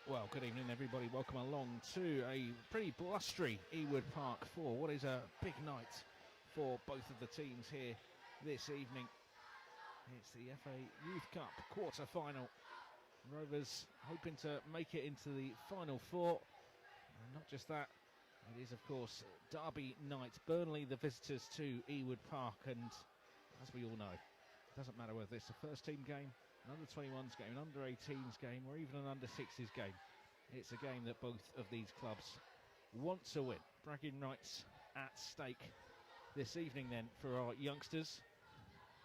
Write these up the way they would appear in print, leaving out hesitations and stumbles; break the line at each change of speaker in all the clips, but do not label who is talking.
Well, good evening everybody, welcome along to a pretty blustery Ewood Park for what is a big night for both of the teams here this evening. It's the FA Youth Cup quarter-final. Rovers hoping to make it into the final four. And not just that, it is of course derby night. Burnley the visitors to Ewood Park, and as we all know, it doesn't matter whether it's a first team game, an under-21s game, an under-18s game, or even an under-60s game. It's a game that both of these clubs want to win. Bragging rights at stake this evening then for our youngsters,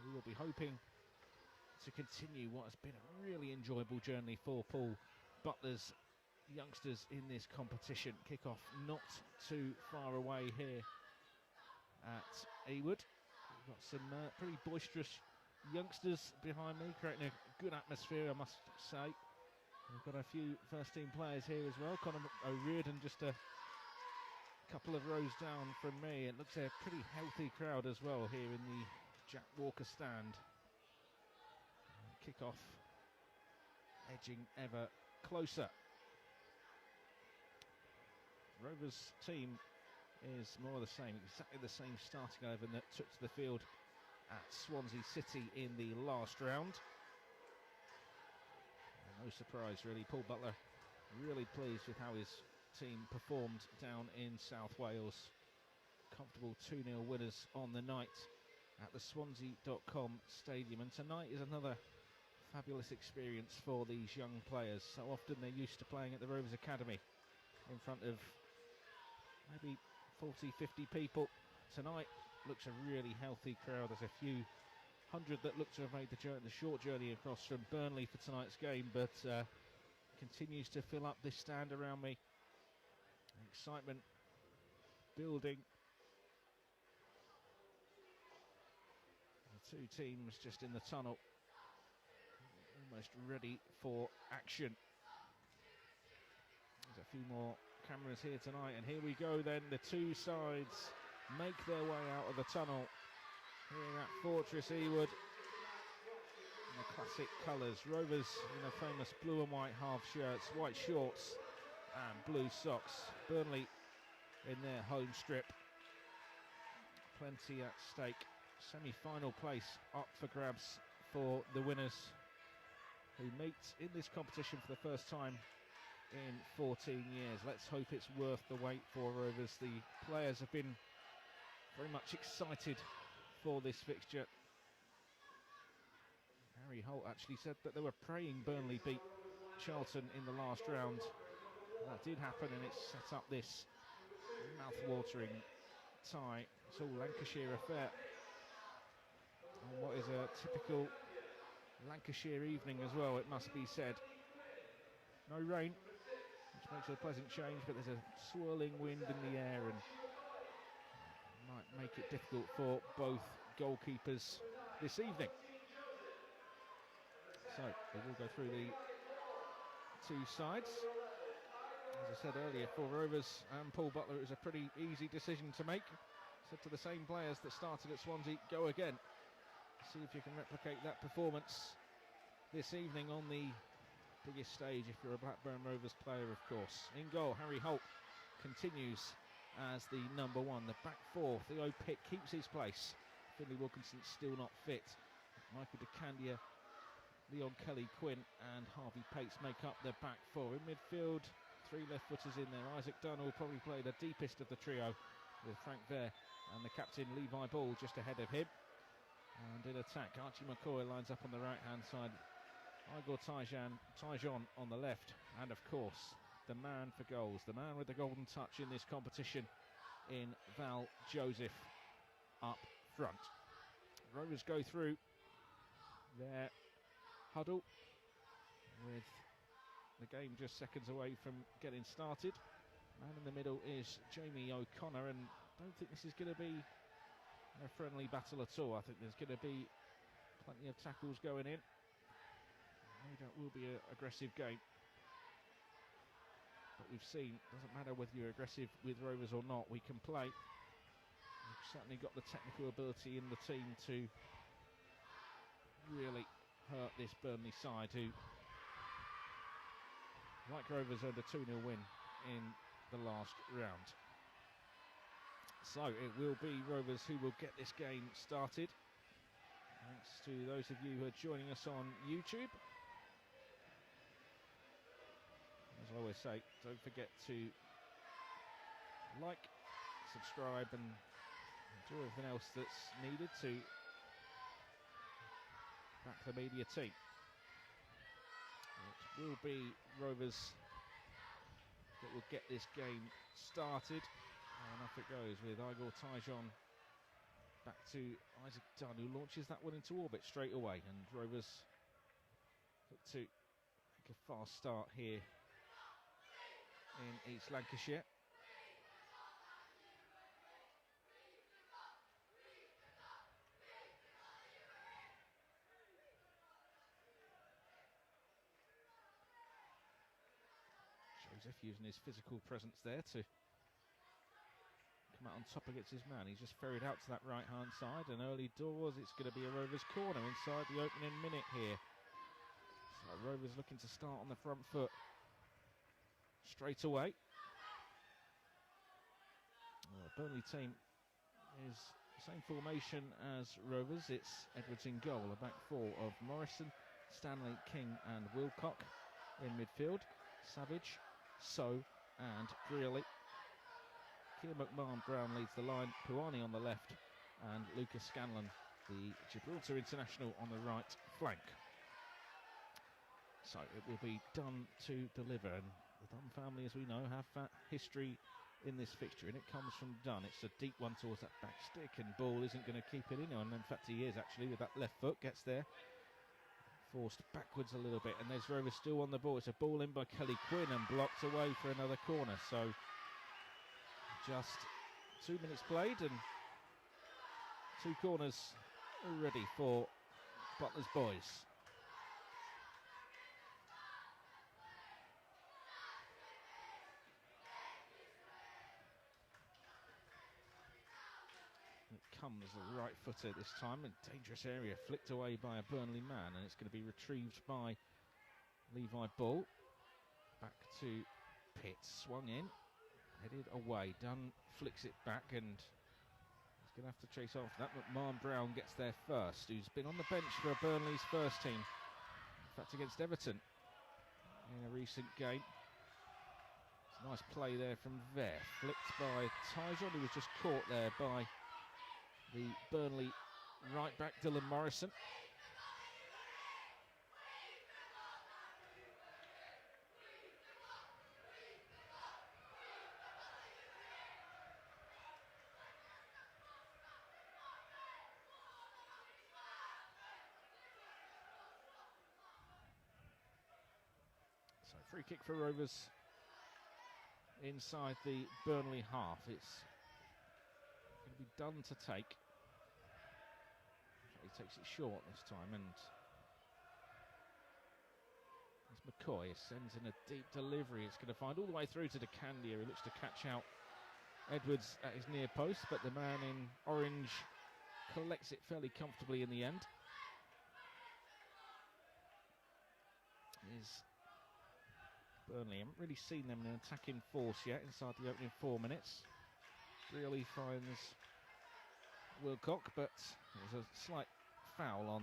who will be hoping to continue what has been a really enjoyable journey for Paul Butler's youngsters in this competition. Kick-off not too far away here at Ewood. We've got some pretty boisterous youngsters behind me, creating a good atmosphere, I must say. We've got a few first team players here as well. Conor O'Riordan just a couple of rows down from me. It looks a pretty healthy crowd as well here in the Jack Walker stand. Kick-off edging ever closer. Rovers team is more of the same, exactly the same starting 11 that took to the field at Swansea City in the last round. And no surprise really, Paul Butler really pleased with how his team performed down in South Wales. Comfortable 2-0 winners on the night at the Swansea.com stadium, and tonight is another fabulous experience for these young players. So often they're used to playing at the Rovers Academy in front of maybe 40, 50 people. Tonight looks a really healthy crowd. There's a few hundred that look to have made the short journey across from Burnley for tonight's game, but continues to fill up this stand around me. Excitement building. The two teams just in the tunnel, almost ready for action. There's a few more cameras here tonight, and here we go then. The two sides make their way out of the tunnel here at Fortress Ewood in the classic colours. Rovers in the famous blue and white half shirts, white shorts and blue socks. Burnley in their home strip. Plenty at stake. Semi-final place up for grabs for the winners, who meet in this competition for the first time in 14 years. Let's hope it's worth the wait for Rovers. The players have been very much excited for this fixture. Harry Holt actually said that they were praying Burnley beat Charlton in the last round. That did happen, and it's set up this mouth-watering tie. It's all Lancashire affair on what is a typical Lancashire evening as well, it must be said. No rain, which makes it a pleasant change, but there's a swirling wind in the air and might make it difficult for both goalkeepers this evening. So we will go through the two sides. As I said earlier, for Rovers and Paul Butler, it was a pretty easy decision to make. Said to the same players that started at Swansea, go again. See if you can replicate that performance this evening on the biggest stage if you're a Blackburn Rovers player, of course. In goal, Harry Holt continues as the number one. The back four, Theo Pitt keeps his place. Finlay Wilkinson still not fit. Michael DeCandia, Leon Kelly-Quinn and Harvey Pates make up the back four. In midfield, three left-footers in there. Isaac Dunn will probably play the deepest of the trio, with Frank Ver and the captain Levi Ball just ahead of him. And in attack, Archie McCoy lines up on the right-hand side. Igor Tyjon on the left. And of course, the man for goals, the man with the golden touch in this competition, in Val Joseph up front. Rovers go through their huddle with the game just seconds away from getting started. Man in the middle is Jamie O'Connor, and I don't think this is going to be a friendly battle at all. I think there's going to be plenty of tackles going in. No doubt will be an aggressive game. But we've seen, doesn't matter whether you're aggressive with Rovers or not, we can play. We've certainly got the technical ability in the team to really hurt this Burnley side, who like Rovers earned a 2-0 win in the last round. So it will be Rovers who will get this game started. Thanks to those of you who are joining us on YouTube. As I always say, don't forget to like, subscribe and do everything else that's needed to back the media team. It will be Rovers that will get this game started. And off it goes with Igor Tyjon back to Isaac Dunn, who launches that one into orbit straight away. And Rovers look to make a fast start here in East Lancashire. Joseph using his physical presence there to come out on top against his man. He's just ferried out to that right hand side, and early doors it's going to be a Rovers corner inside the opening minute here. So Rovers looking to start on the front foot straight away. The Burnley team is the same formation as Rovers. It's Edwards in goal, a back four of Morrison, Stanley, King and Wilcock in midfield. Savage, So and Greeley. Keir McMahon-Brown leads the line, Puani on the left and Lucas Scanlon, the Gibraltar international, on the right flank. So it will be Dunn to deliver, and the Dunn family, as we know, have history in this fixture, and it comes from Dunn. It's a deep one towards that back stick, and Ball isn't going to keep it in, and in fact he is actually, with that left foot, gets there. Forced backwards a little bit, and there's Rovers still on the ball. It's a ball in by Kelly Quinn and blocked away for another corner. So just 2 minutes played and 2 corners ready for Butler's boys. Comes the right footer this time, in dangerous area, flicked away by a Burnley man, and it's going to be retrieved by Levi Ball. Back to Pitts, swung in, headed away. Dunn flicks it back, and he's going to have to chase after that. McMahon-Brown gets there first, who's been on the bench for Burnley's first team, in fact against Everton in a recent game. It's a nice play there from Ver, flicked by Tyjon, who was just caught there by the Burnley right back, Dylan Morrison. So free kick for Rovers inside the Burnley half. It's going to be Dunn to take. He takes it short this time, and as McCoy sends in a deep delivery, it's going to find all the way through to DeCandia, who looks to catch out Edwards at his near post, but the man in orange collects it fairly comfortably in the end. Is Burnley, haven't really seen them in an attacking force yet inside the opening 4 minutes. Really finds Wilcock, but there's a slight foul on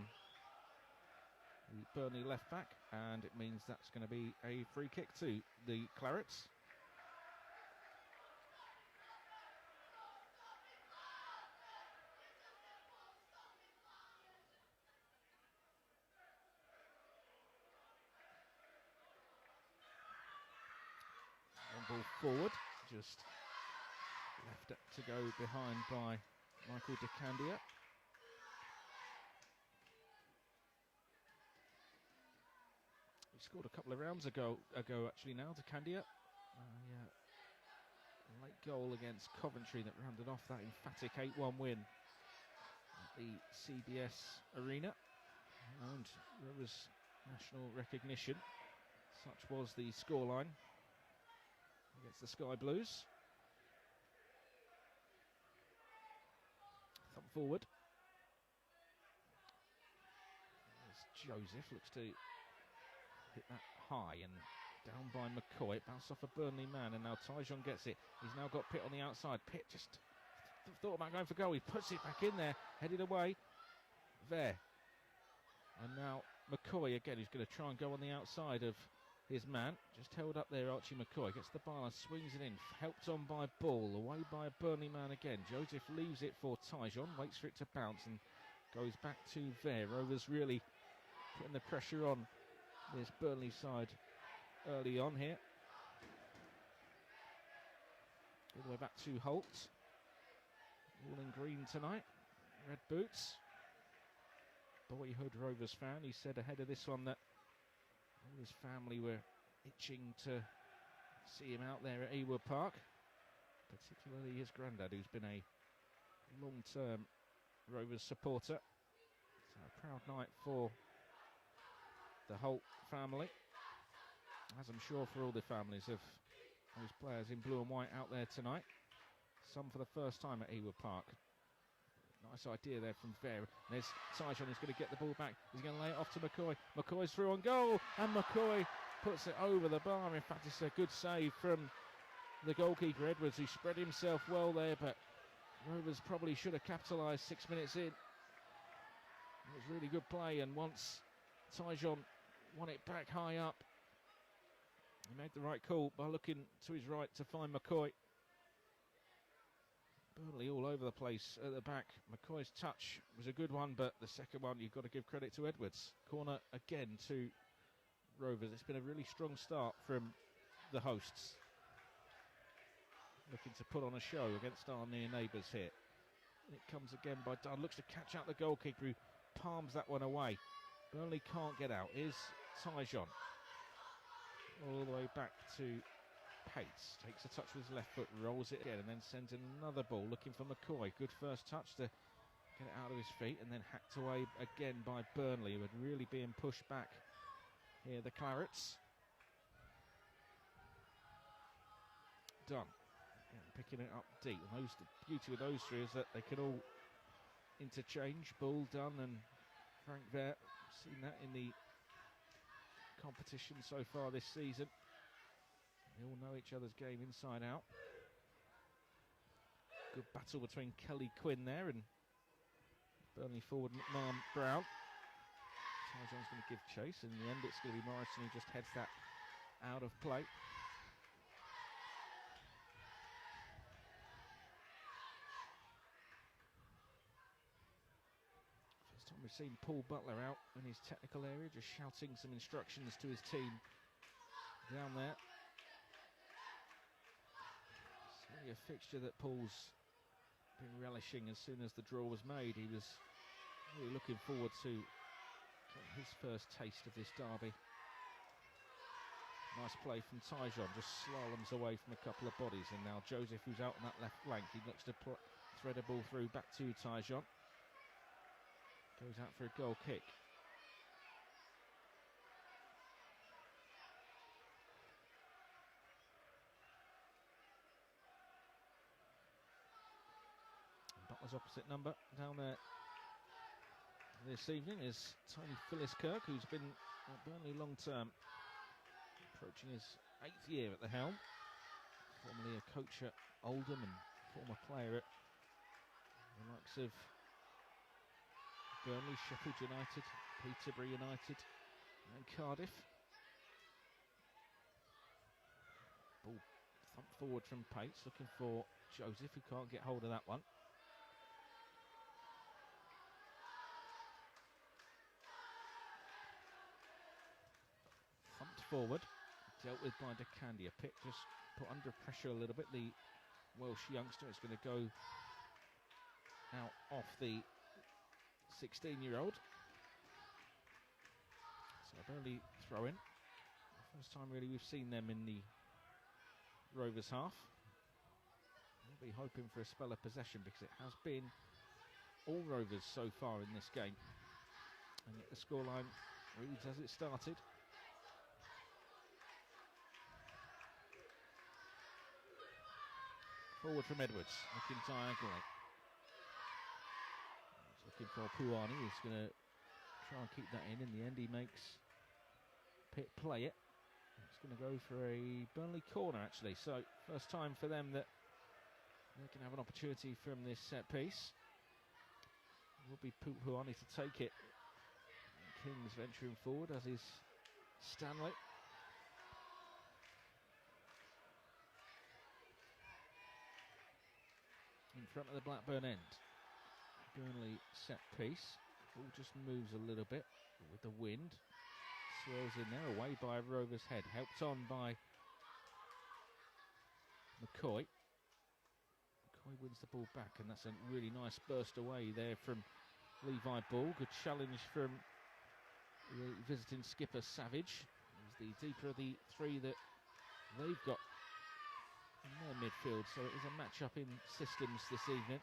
the Burnley left back, and it means that's going to be a free kick to the Clarets. One ball forward, just left to go behind by Michael DeCandia. He scored a couple of rounds ago actually now, DeCandia. Late goal against Coventry that rounded off that emphatic 8-1 win at the CBS Arena. And Rovers national recognition. Such was the scoreline against the Sky Blues. Thumb forward. As Joseph looks to hit that high, and down by McCoy. Bounced off a Burnley man, and now Tyjon gets it. He's now got Pitt on the outside. Pitt just thought about going for goal. He puts it back in there, headed away. There. And now McCoy again, who's going to try and go on the outside of his man. Just held up there, Archie McCoy. Gets the ball and swings it in. Helped on by Ball. Away by a Burnley man again. Joseph leaves it for Tyjon. Waits for it to bounce and goes back to Ver. Rovers really putting the pressure on this Burnley side early on here. All the way back to Holt. All in green tonight. Red boots. Boyhood Rovers fan. He said ahead of this one that all his family were itching to see him out there at Ewood Park. Particularly his granddad, who's been a long-term Rovers supporter. So a proud night for the Holt family, as I'm sure for all the families of those players in blue and white out there tonight. Some for the first time at Ewood Park. Nice idea there from Ver. There's Tyjon who's going to get the ball back. He's going to lay it off to McCoy. McCoy's through on goal, and McCoy puts it over the bar. In fact, it's a good save from the goalkeeper, Edwards, who spread himself well there, but Rovers probably should have capitalised 6 minutes in. It was really good play, and once Tyjon won it back high up, he made the right call by looking to his right to find McCoy. Burnley all over the place at the back. McCoy's touch was a good one, but the second one, you've got to give credit to Edwards. Corner again to Rovers. It's been a really strong start from the hosts. Looking to put on a show against our near neighbours here. And it comes again by Dunn. Looks to catch out the goalkeeper, who palms that one away. Burnley can't get out. Here's Tyjon. All the way back to Pates. Takes a touch with his left foot, rolls it again, and then sends in another ball, looking for McCoy. Good first touch to get it out of his feet, and then hacked away again by Burnley, who had really been pushed back here, the Clarets. Dunn. Picking it up deep. And the beauty of those three is that they can all interchange. Bull, Dunn and Frank Ver. Seen that in the competition so far this season. They all know each other's game inside out. Good battle between Kelly Quinn there and Burnley forward McMahon Brown. Tyjon's going to give chase. In the end, it's going to be Morrison who just heads that out of play. We've seen Paul Butler out in his technical area, just shouting some instructions to his team down there. It's really a fixture that Paul's been relishing as soon as the draw was made. He was really looking forward to getting his first taste of this derby. Nice play from Tyjon, just slaloms away from a couple of bodies. And now Joseph, who's out on that left flank, he looks to thread a ball through back to Tyjon. Goes out for a goal kick. Butler's opposite number down there this evening is Tony Phillips-Kirk, who's been at Burnley long term, approaching his 8th year at the helm. Formerly a coach at Oldham and former player at the likes of Burnley, Sheffield United, Peterborough United and Cardiff. Ball thumped forward from Pates, looking for Joseph, who can't get hold of that one. Thumped forward, dealt with by DeCandia. Pitt just put under pressure a little bit. The Welsh youngster is going to go out off the 16-year-old. So Burnley throw in. First time really we've seen them in the Rovers half. We'll be hoping for a spell of possession because it has been all Rovers so far in this game. And yet the scoreline reads as it started. Forward from Edwards, looking diagonally. Looking for Puani, who's going to try and keep that in. In the end, he makes Pitt play it. It's going to go for a Burnley corner, actually. So first time for them that they can have an opportunity from this set piece. It will be Pupuani to take it. Kings venturing forward, as is Stanley. In front of the Blackburn end. Burnley set piece. Ball just moves a little bit with the wind. Swirls in there, away by Rovers' head. Helped on by McCoy. McCoy wins the ball back, and that's a really nice burst away there from Levi Ball. Good challenge from the visiting skipper, Savage. It's the deeper of the three that they've got in their midfield, so it is a match-up in systems this evening.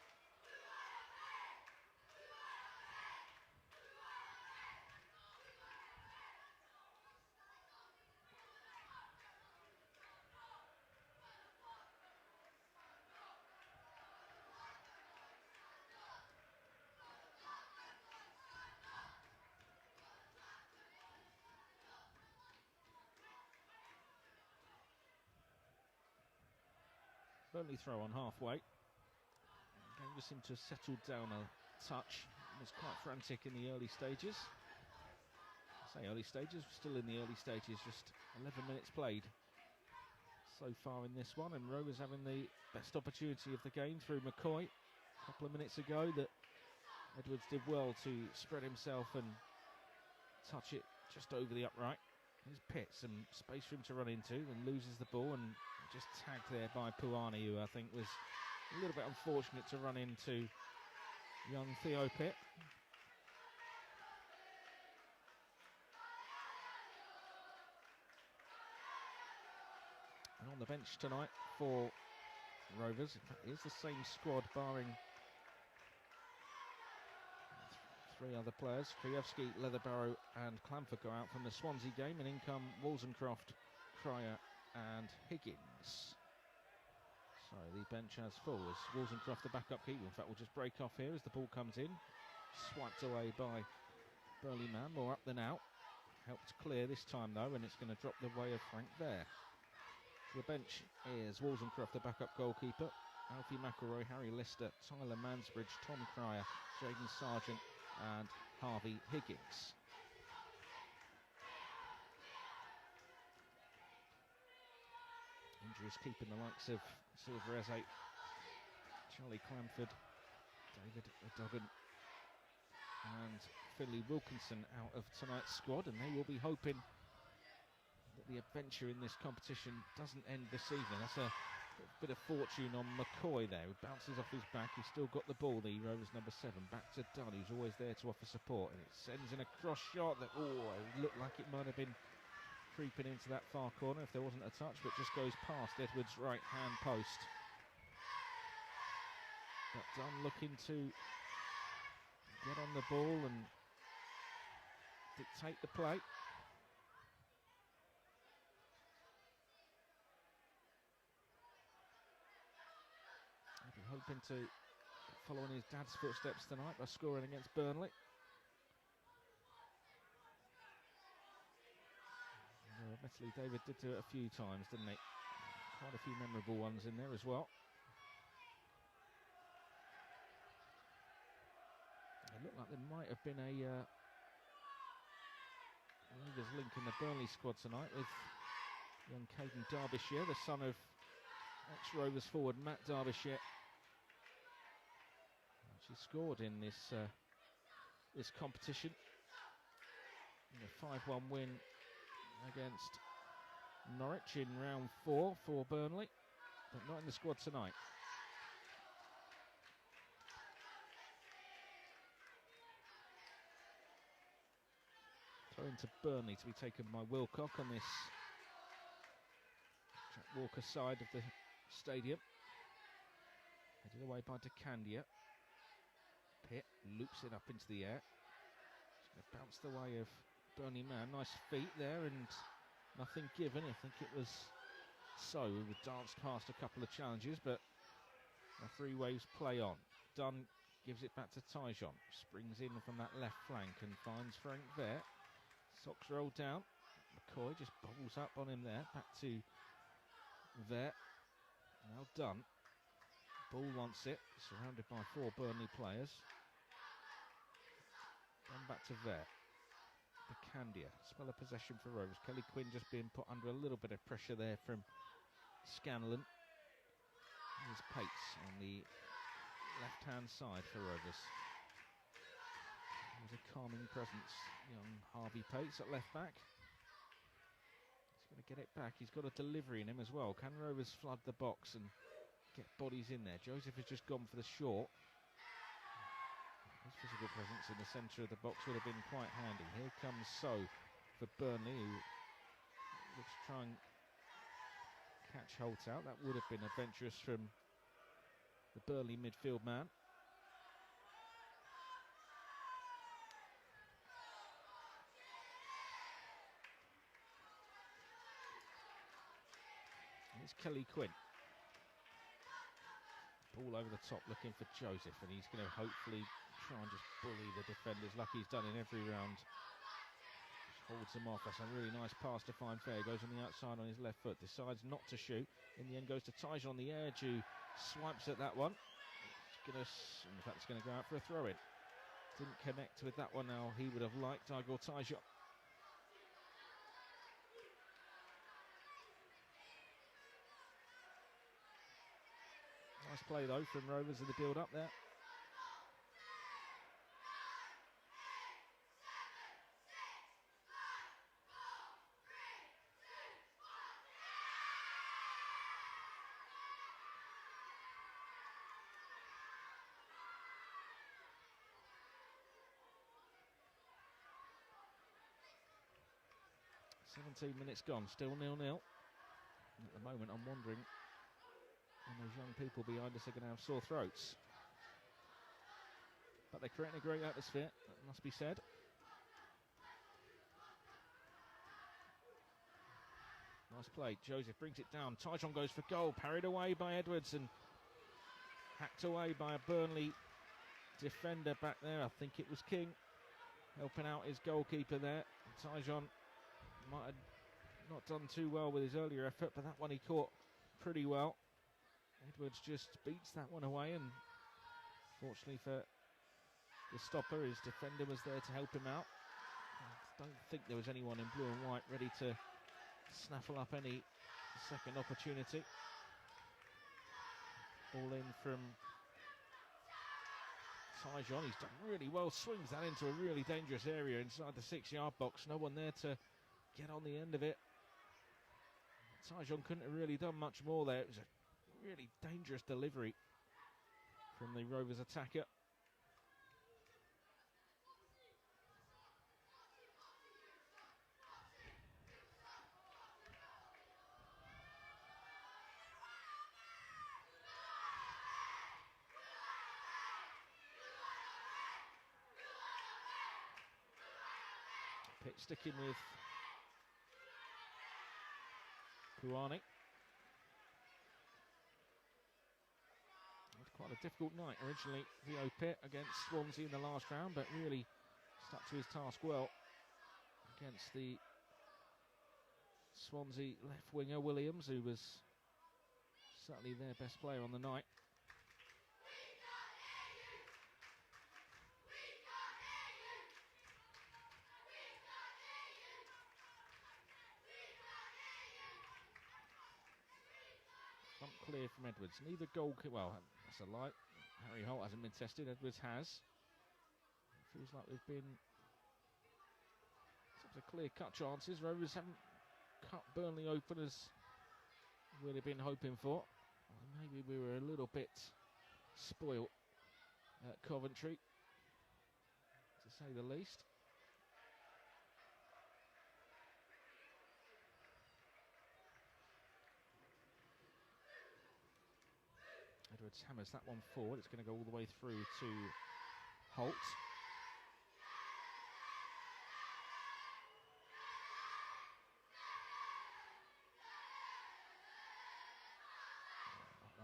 Burnley throw on halfway. The game just seemed to have settled down a touch. It was quite frantic in the early stages. I say early stages, we're still in the early stages, just 11 minutes played so far in this one, and Rovers having the best opportunity of the game through McCoy a couple of minutes ago, that Edwards did well to spread himself and touch it just over the upright. There's Pitt, some space for him to run into, and loses the ball, and just tagged there by Puani, who I think was a little bit unfortunate to run into young Theo Pitt. And on the bench tonight for Rovers, in fact, it is the same squad, barring three other players. Krajewski, Leatherbarrow and Clamford go out from the Swansea game, and in come Wollstonecroft, Cryer and Higgins. So the bench has full as Wollstonecroft, the backup keeper. In fact, will just break off here as the ball comes in. Swiped away by Burnley man, more up than out. Helped clear this time though, and it's going to drop the way of Frank there. So the bench is Wollstonecroft, the backup goalkeeper. Alfie McElroy, Harry Lister, Tyler Mansbridge, Tom Cryer, Jaden Sargent and Harvey Higgins. Injuries keeping the likes of Silvereze, Charlie Clamford, David Duggan and Finley Wilkinson out of tonight's squad, and they will be hoping that the adventure in this competition doesn't end this evening. That's a bit of fortune on McCoy there, who bounces off his back. He's still got the ball, the Rovers number 7, back to Dunn, who's always there to offer support, and it sends in a cross shot that, it looked like it might have been creeping into that far corner if there wasn't a touch, but just goes past Edwards' right hand post. But Dunn looking to get on the ball and dictate the play. Hoping to follow in his dad's footsteps tonight by scoring against Burnley. Admittedly, David did do it a few times, didn't he? Quite a few memorable ones in there as well. It looked like there might have been a Rovers link in the Burnley squad tonight with young Caden Derbyshire, the son of ex-Rovers forward Matt Derbyshire. She scored in this this competition in a 5-1 win against Norwich in round 4 for Burnley, but not in the squad tonight. Throw into Burnley to be taken by Wilcock on this Jack Walker side of the stadium. Headed away by DeCandia. Pitt loops it up into the air. It's going to bounce the way of Burnley man. Nice feet there and nothing given. I think it was so. We danced past a couple of challenges, but a three waves play on. Dunn gives it back to Tyjon. Springs in from that left flank and finds Frank there. Socks rolled down. McCoy just bobbles up on him there. Back to there. Now done. Ball wants it. Surrounded by 4 Burnley players. Then back to there. The Candia. Spell of possession for Rovers. Kelly Quinn just being put under a little bit of pressure there from Scanlon. Here's Pates on the left-hand side for Rovers. There's a calming presence. Young Harvey Pates at left back. He's going to get it back. He's got a delivery in him as well. Can Rovers flood the box and get bodies in there? Joseph has just gone for the short. His physical presence in the centre of the box would have been quite handy. Here comes So for Burnley, who looks to try and catch Holt out. That would have been adventurous from the Burnley midfield man. And it's Kelly Quinn. Ball over the top looking for Joseph, and he's going to hopefully try and just bully the defenders like he's done in every round. Just holds them off. That's a really nice pass to Fine Fair. Goes on the outside on his left foot. Decides not to shoot. In the end goes to Tyjon on the edge, who swipes at that one. In fact, it's going to go out for a throw-in. Didn't connect with that one now. He would have liked Igor Tyjon. Nice play though from Rovers in the build-up there. "17 minutes gone, still 0-0. At the moment, I'm wondering when those young people behind us are going to have sore throats. But they're creating a great atmosphere, that must be said. Nice play. Joseph brings it down. Tyjon goes for goal. Parried away by Edwards and hacked away by a Burnley defender back there. I think it was King helping out his goalkeeper there. Tyjon might have not done too well with his earlier effort, but that one he caught pretty well. Edwards just beats that one away, and fortunately for the stopper, his defender was there to help him out. I don't think there was anyone in blue and white ready to snaffle up any second opportunity. Ball in from Tyjon. He's done really well, swings that into a really dangerous area inside the 6-yard box. No one there to get on the end of it. Tyjon couldn't have really done much more there. It was a really dangerous delivery from the Rovers attacker. Pitch sticking with Kuani. Quite a difficult night originally, Theo Pitt against Swansea in the last round, but really stuck to his task well against the Swansea left winger Williams, who was certainly their best player on the night. Front clear from Edwards. Neither goalkeeper, well, that's a lie. Harry Holt hasn't been tested, Edwards has. It feels like we've been such a clear-cut chances. Rovers haven't cut Burnley open as we'd have been hoping for. Well, maybe we were a little bit spoilt at Coventry, to say the least. Edwards hammers that one forward. It's going to go all the way through to Holt.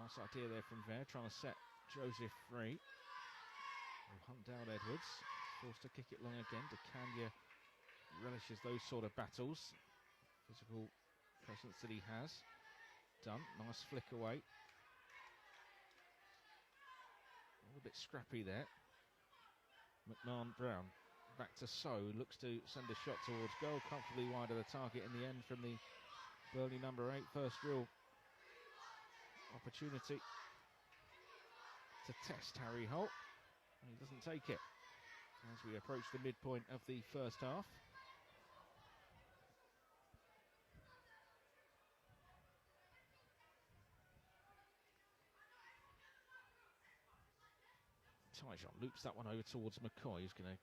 Nice idea there from Ver, trying to set Joseph free. Will hunt down Edwards. Forced to kick it long again. DeCandia relishes those sort of battles. physical presence that he has. Done, nice flick away. A little bit scrappy there. McMahon Brown back to So, looks to send a shot towards goal, comfortably wide of the target in the end from the Burnley number 8. First real opportunity to test Harry Holt, and he doesn't take it as we approach the midpoint of the first half. Tyjon loops that one over towards McCoy, who's going to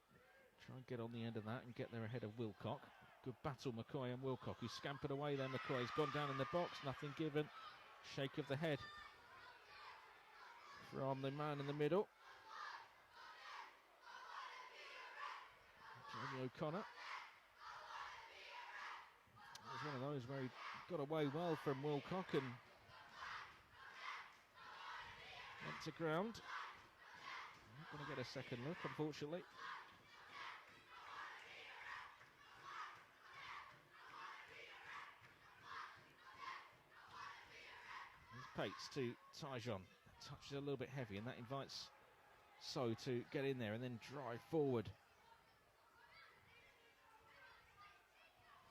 try and get on the end of that and get there ahead of Wilcock. Good battle, McCoy and Wilcock, who scampered away there. McCoy's gone down in the box, nothing given. Shake of the head from the man in the middle. Jamie O'Connor. It was one of those where he got away well from Wilcock and went to ground. Not going to get a second look, unfortunately. Pates to Tyjon, touches a little bit heavy, and that invites So to get in there and then drive forward.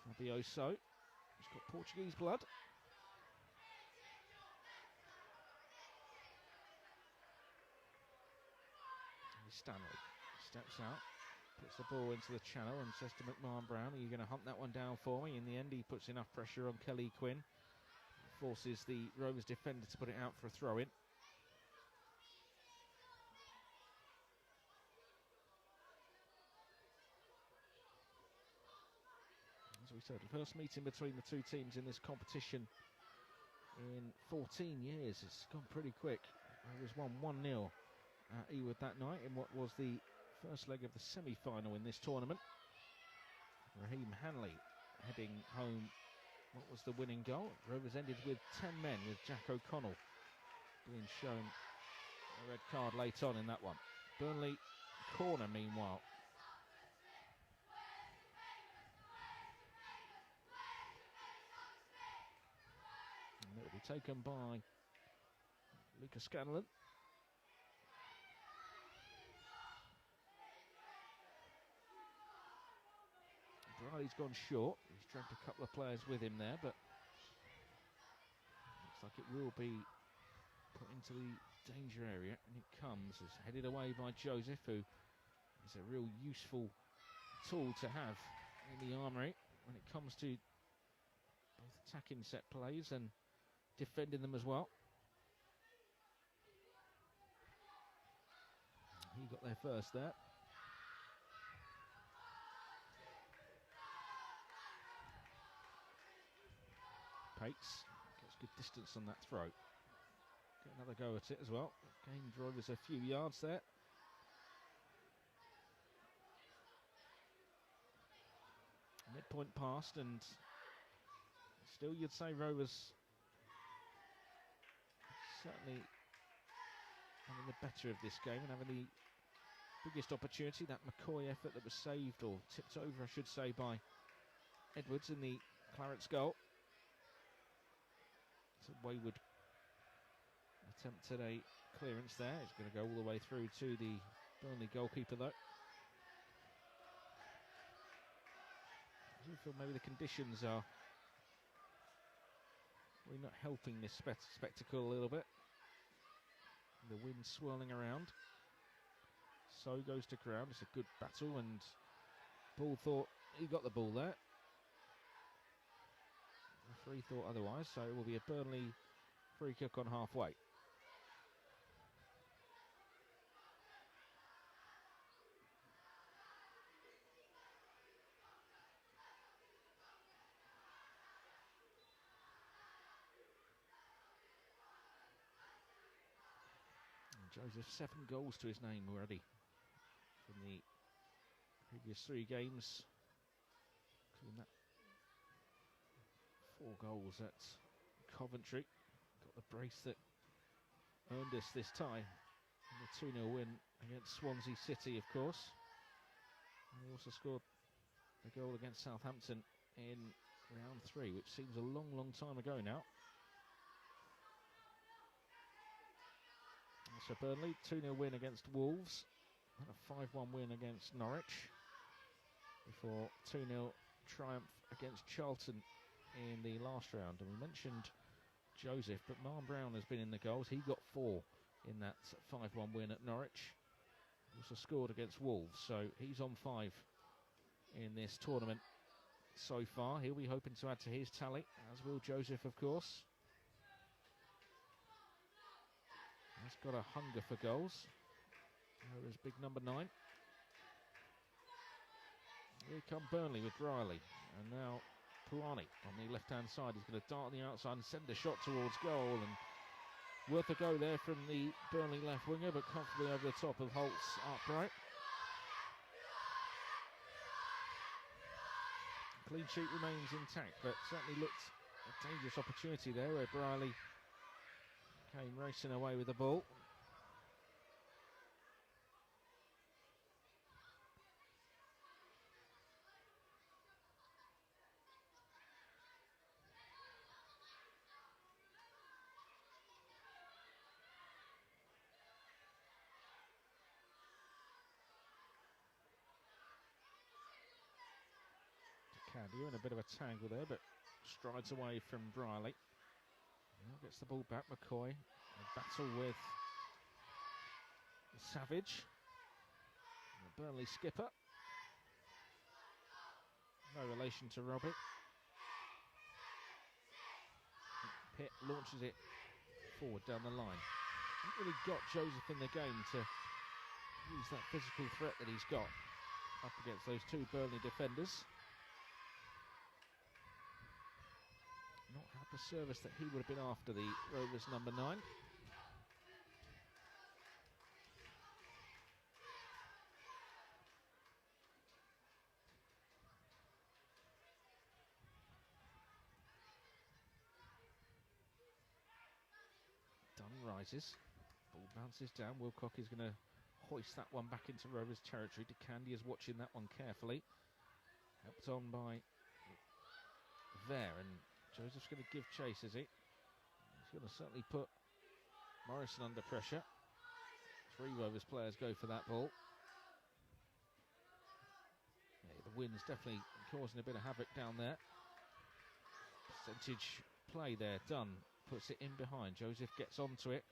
Fabio So, he's got Portuguese blood. Stanley steps out, puts the ball into the channel and says to McMahon Brown, are you going to hunt that one down for me? In the end, he puts enough pressure on Kelly Quinn. Forces the Rovers defender to put it out for a throw-in. As we said, the first meeting between the two teams in this competition in 14 years. It's gone pretty quick. Rovers won 1-0 at Ewood that night in what was the first leg of the semi-final in this tournament. Raheem Hanley heading home what was the winning goal. Rovers ended with 10 men, with Jack O'Connell being shown a red card late on in that one. Burnley corner, meanwhile. And it'll be taken by Lucas Scanlon. Briley's gone short. He's dragged a couple of players with him there, but looks like it will be put into the danger area, and it comes. It's headed away by Joseph, who is a real useful tool to have in the armoury when it comes to both attacking set plays and defending them as well. He got there first there. Pates gets good distance on that throw. Get another go at it as well. Gained Rovers a few yards there. Midpoint passed, and still you'd say Rovers certainly having the better of this game and having the biggest opportunity. That McCoy effort that was saved, or tipped over I should say, by Edwards in the Clarets goal. It's a wayward attempt at a clearance there. It's going to go all the way through to the Burnley goalkeeper though. I do feel maybe the conditions are really not helping this spectacle a little bit. The wind swirling around. So goes to ground. It's a good battle, and Ball thought he got the ball there. Referee thought otherwise, so it will be a Burnley free kick on halfway. And Joseph, 7 goals to his name already from the previous 3 games, including that 4 goals at Coventry. Got the brace that earned us this tie in the 2-0 win against Swansea City, of course. And he also scored a goal against Southampton in round 3, which seems a long, long time ago now. So Burnley, 2-0 win against Wolves, and a 5-1 win against Norwich, before 2-0 triumph against Charlton in the last round. And we mentioned Joseph, but Marn Brown has been in the goals. He got 4 in that 5-1 win at Norwich. He also scored against Wolves, so he's on 5 in this tournament so far. He'll be hoping to add to his tally, as will Joseph, of course. He's got a hunger for goals. There is big number 9. Here come Burnley with Riley, and now Puani on the left-hand side. He's going to dart on the outside and send a shot towards goal, and worth a go there from the Burnley left winger, but comfortably over the top of Holt's upright. Clean sheet remains intact, but certainly looked a dangerous opportunity there where Riley came racing away with the ball. Candy in a bit of a tangle there, but strides away from Riley. Now gets the ball back. McCoy, a battle with Savage, the Burnley skipper. No relation to Robbie. Pitt launches it forward down the line. Hasn't really got Joseph in the game to use that physical threat that he's got up against those 2 Burnley defenders. Not had the service that he would have been after, the Rovers number 9. Dunn rises, ball bounces down. Wilcock is going to hoist that one back into Rovers territory. DeCandy is watching that one carefully, helped on by there, and Joseph's going to give chase, is he? He's going to certainly put Morrison under pressure. 3 Rovers players go for that ball. Yeah, the wind's definitely causing a bit of havoc down there. Percentage play there, Dunn puts it in behind. Joseph gets onto it.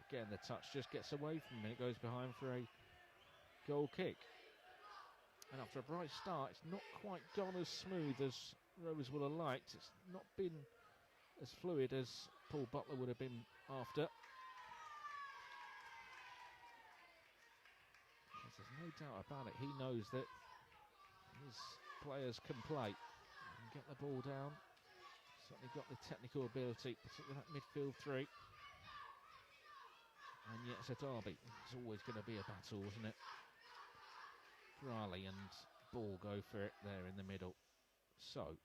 Again, the touch just gets away from him. It goes behind for a goal kick. And after a bright start, it's not quite gone as smooth as Rovers would have liked. It's not been as fluid as Paul Butler would have been after. There's no doubt about it. He knows that his players can play and get the ball down. Certainly got the technical ability, particularly that midfield 3. And yet it's a derby. It's always going to be a battle, isn't it? Riley and Ball go for it there in the middle. So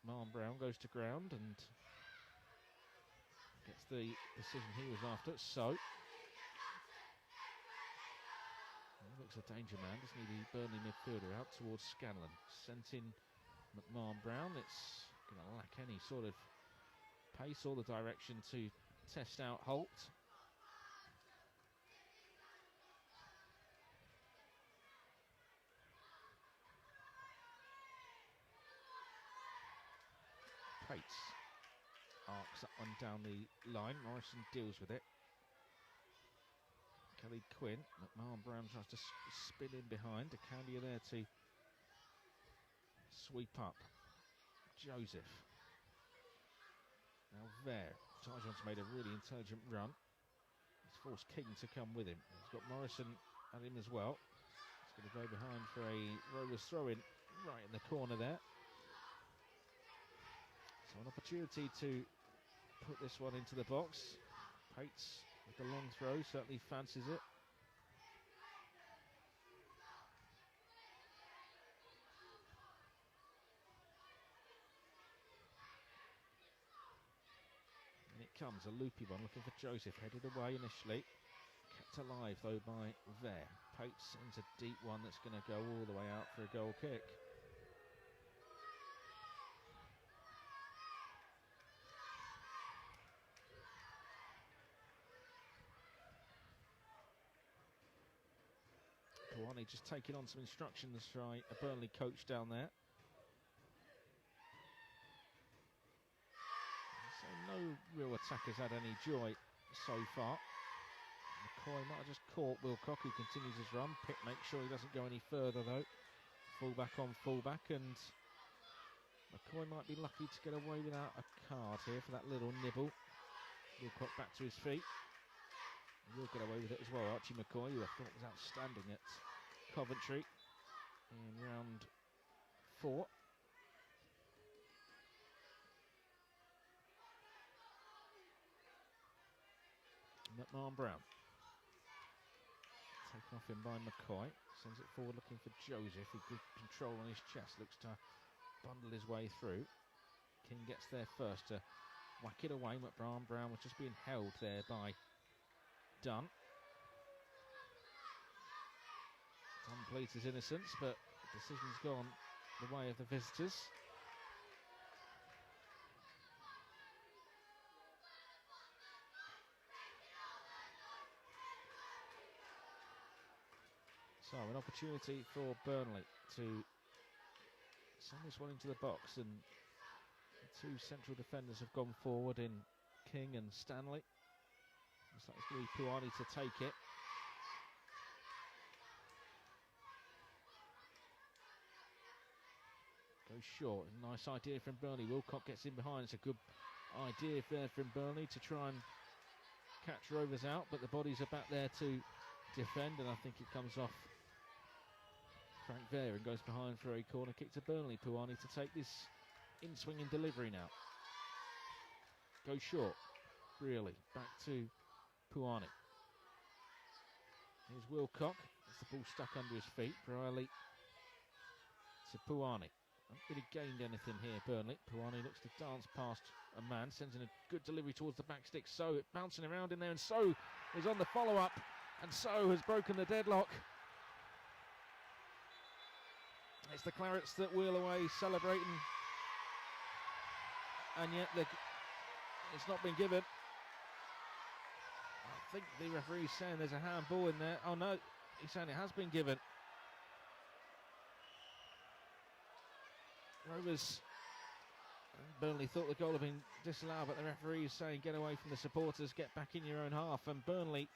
Marn Brown goes to ground and gets the decision he was after. So he looks a danger man, doesn't he? The Burnley midfielder out towards Scanlon. Sent in Marn Brown. It's going to lack any sort of pace or the direction to test out Holt. Pates arcs that one down the line. Morrison deals with it. Kelly Quinn. McMahon Brown tries to spin in behind. DeCandia there to sweep up. Joseph. Now there. Tyjon's made a really intelligent run. He's forced King to come with him. He's got Morrison at him as well. He's going to go behind for a Rovers throw-in right in the corner there. So an opportunity to put this one into the box. Pates with the long throw, certainly fancies it. And it comes, a loopy one, looking for Joseph, headed away initially. Kept alive though by Ver. Pates sends a deep one that's going to go all the way out for a goal kick. Puani just taking on some instructions by a Burnley coach down there. So no real attackers had any joy so far. McCoy might have just caught Wilcock, who continues his run. Pitt makes sure he doesn't go any further though. Fullback on fullback, and McCoy might be lucky to get away without a card here for that little nibble. Wilcock back to his feet. He'll get away with it as well. Archie McCoy, who I thought was outstanding at Coventry in round 4. McMahon Brown. Taken off him by McCoy. Sends it forward looking for Joseph, who good control on his chest. Looks to bundle his way through. King gets there first to whack it away. McMahon Brown was just being held there by Dunn. Dunn pleads his innocence, but the decision's gone the way of the visitors. So an opportunity for Burnley to send this one into the box, and the two central defenders have gone forward in King and Stanley. Looks like it's going to be Puani to take it. Goes short. Nice idea from Burnley. Wilcock gets in behind. It's a good idea there from Burnley to try and catch Rovers out, but the bodies are back there to defend, and I think it comes off Frank Vare and goes behind for a corner kick to Burnley. Puani to take this in-swinging delivery now. Goes short. Really. Back to Puani. Here's Wilcock. Gets the ball stuck under his feet. Briley to Puani. Haven't really gained anything here, Burnley. Puani looks to dance past a man. Sends in a good delivery towards the back stick. So bouncing around in there, and So is on the follow-up. And So has broken the deadlock. It's the Clarets that wheel away celebrating. And yet it's not been given. I think the referee's saying there's a handball in there. Oh no, he's saying it has been given. Rovers and Burnley thought the goal had been disallowed, but the referee is saying get away from the supporters, get back in your own half. And Burnley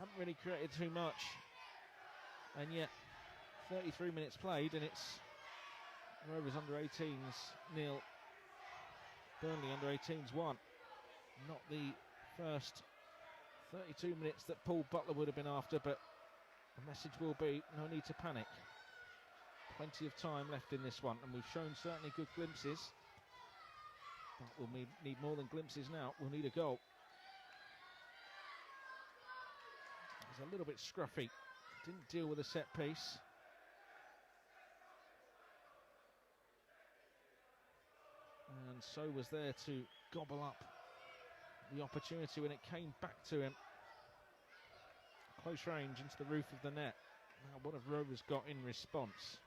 haven't really created too much. And yet 33 minutes played, and it's Rovers under 18s 0, Burnley under 18s 1. Not the first 32 minutes that Paul Butler would have been after, but the message will be no need to panic. Plenty of time left in this one, and we've shown certainly good glimpses, but we'll need more than glimpses now. We'll need a goal. It's a little bit scruffy. Didn't deal with a set piece. And So was there to gobble up the opportunity when it came back to him. Close range into the roof of the net. Now what have Rovers got in response?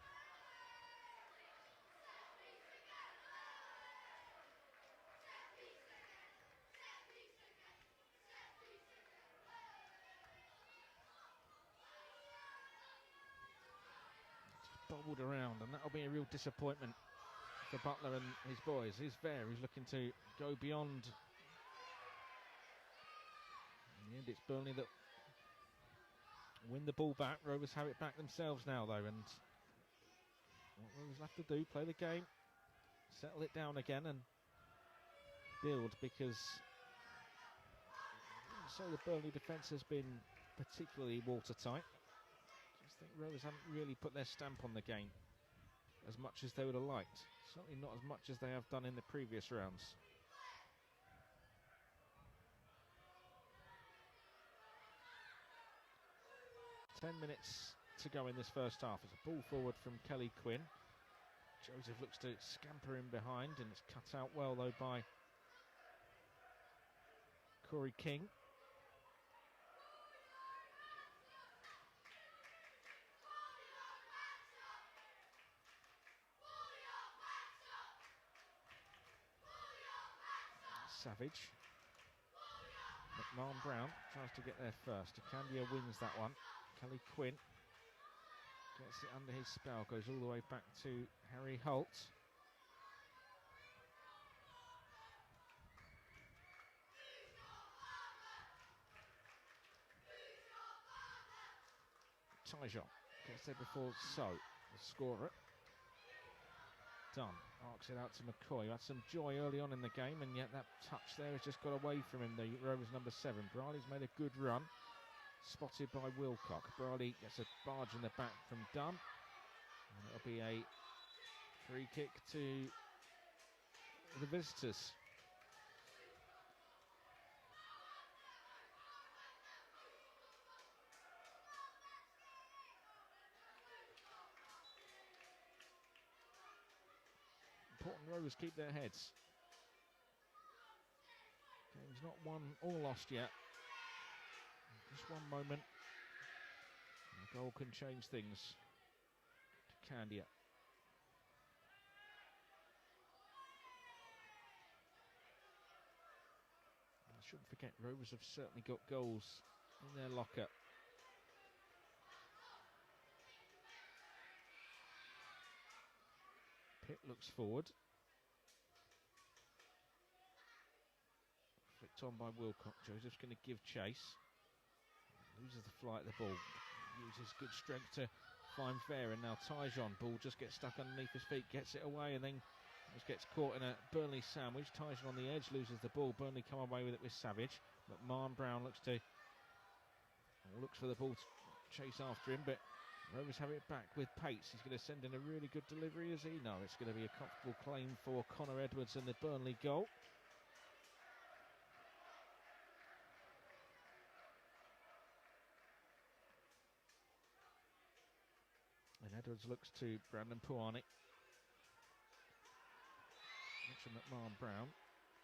Just bobbled around, and that'll be a real disappointment for Butler and his boys. Here's Vare, who's looking to go beyond. In the end, it's Burnley that win the ball back. Rovers have it back themselves now, though, and what Rovers have to do, play the game, settle it down again, and build, because so the Burnley defence has been particularly watertight. Just think Rovers haven't really put their stamp on the game as much as they would have liked. Certainly not as much as they have done in the previous rounds. Ten minutes to go in this first half. It's a ball forward from Kelly Quinn. Joseph looks to scamper in behind, and it's cut out well though by Corey King. Savage. McMahon Brown tries to get there first. Akandia wins that one. Kelly Quinn Gets it under his spell, goes all the way back to Harry Holt. Tyjon gets there before the scorer. Dunn arcs it out to McCoy, who had some joy early on in the game, and yet that touch there has just got away from him, the Rovers number 7. Briley's made a good run, spotted by Wilcock. Briley gets a barge in the back from Dunn, and it'll be a free kick to the visitors. Important Rovers keep their heads. Game's not won or lost yet. Just one moment. And a goal can change things. To Candia. I shouldn't forget, Rovers have certainly got goals in their locker. Pitt looks forward. Flicked on by Wilcock. Joseph's going to give chase. Loses the flight of the ball. Uses good strength to find Fair, and now Tyjon. Ball just gets stuck underneath his feet, gets it away, and then just gets caught in a Burnley sandwich. Tyjon on the edge, loses the ball. Burnley come away with it with Savage. McMahon Brown looks for the ball to chase after him, but Rovers have it back with pace. He's going to send in a really good delivery, is he? No, it's going to be a comfortable claim for Connor Edwards and the Burnley goal. And Edwards looks to Brandon Puani. Looks from McMahon Brown.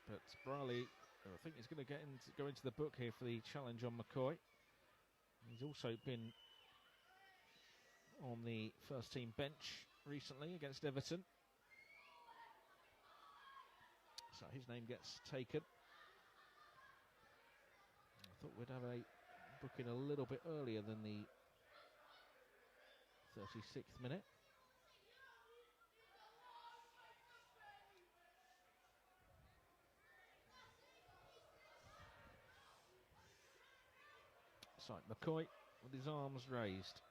But Briley, I think he's going to go into the book here for the challenge on McCoy. He's also been on the first team bench recently against Everton. So his name gets taken. I thought we'd have a booking a little bit earlier than the 36th minute. So McCoy with his arms raised.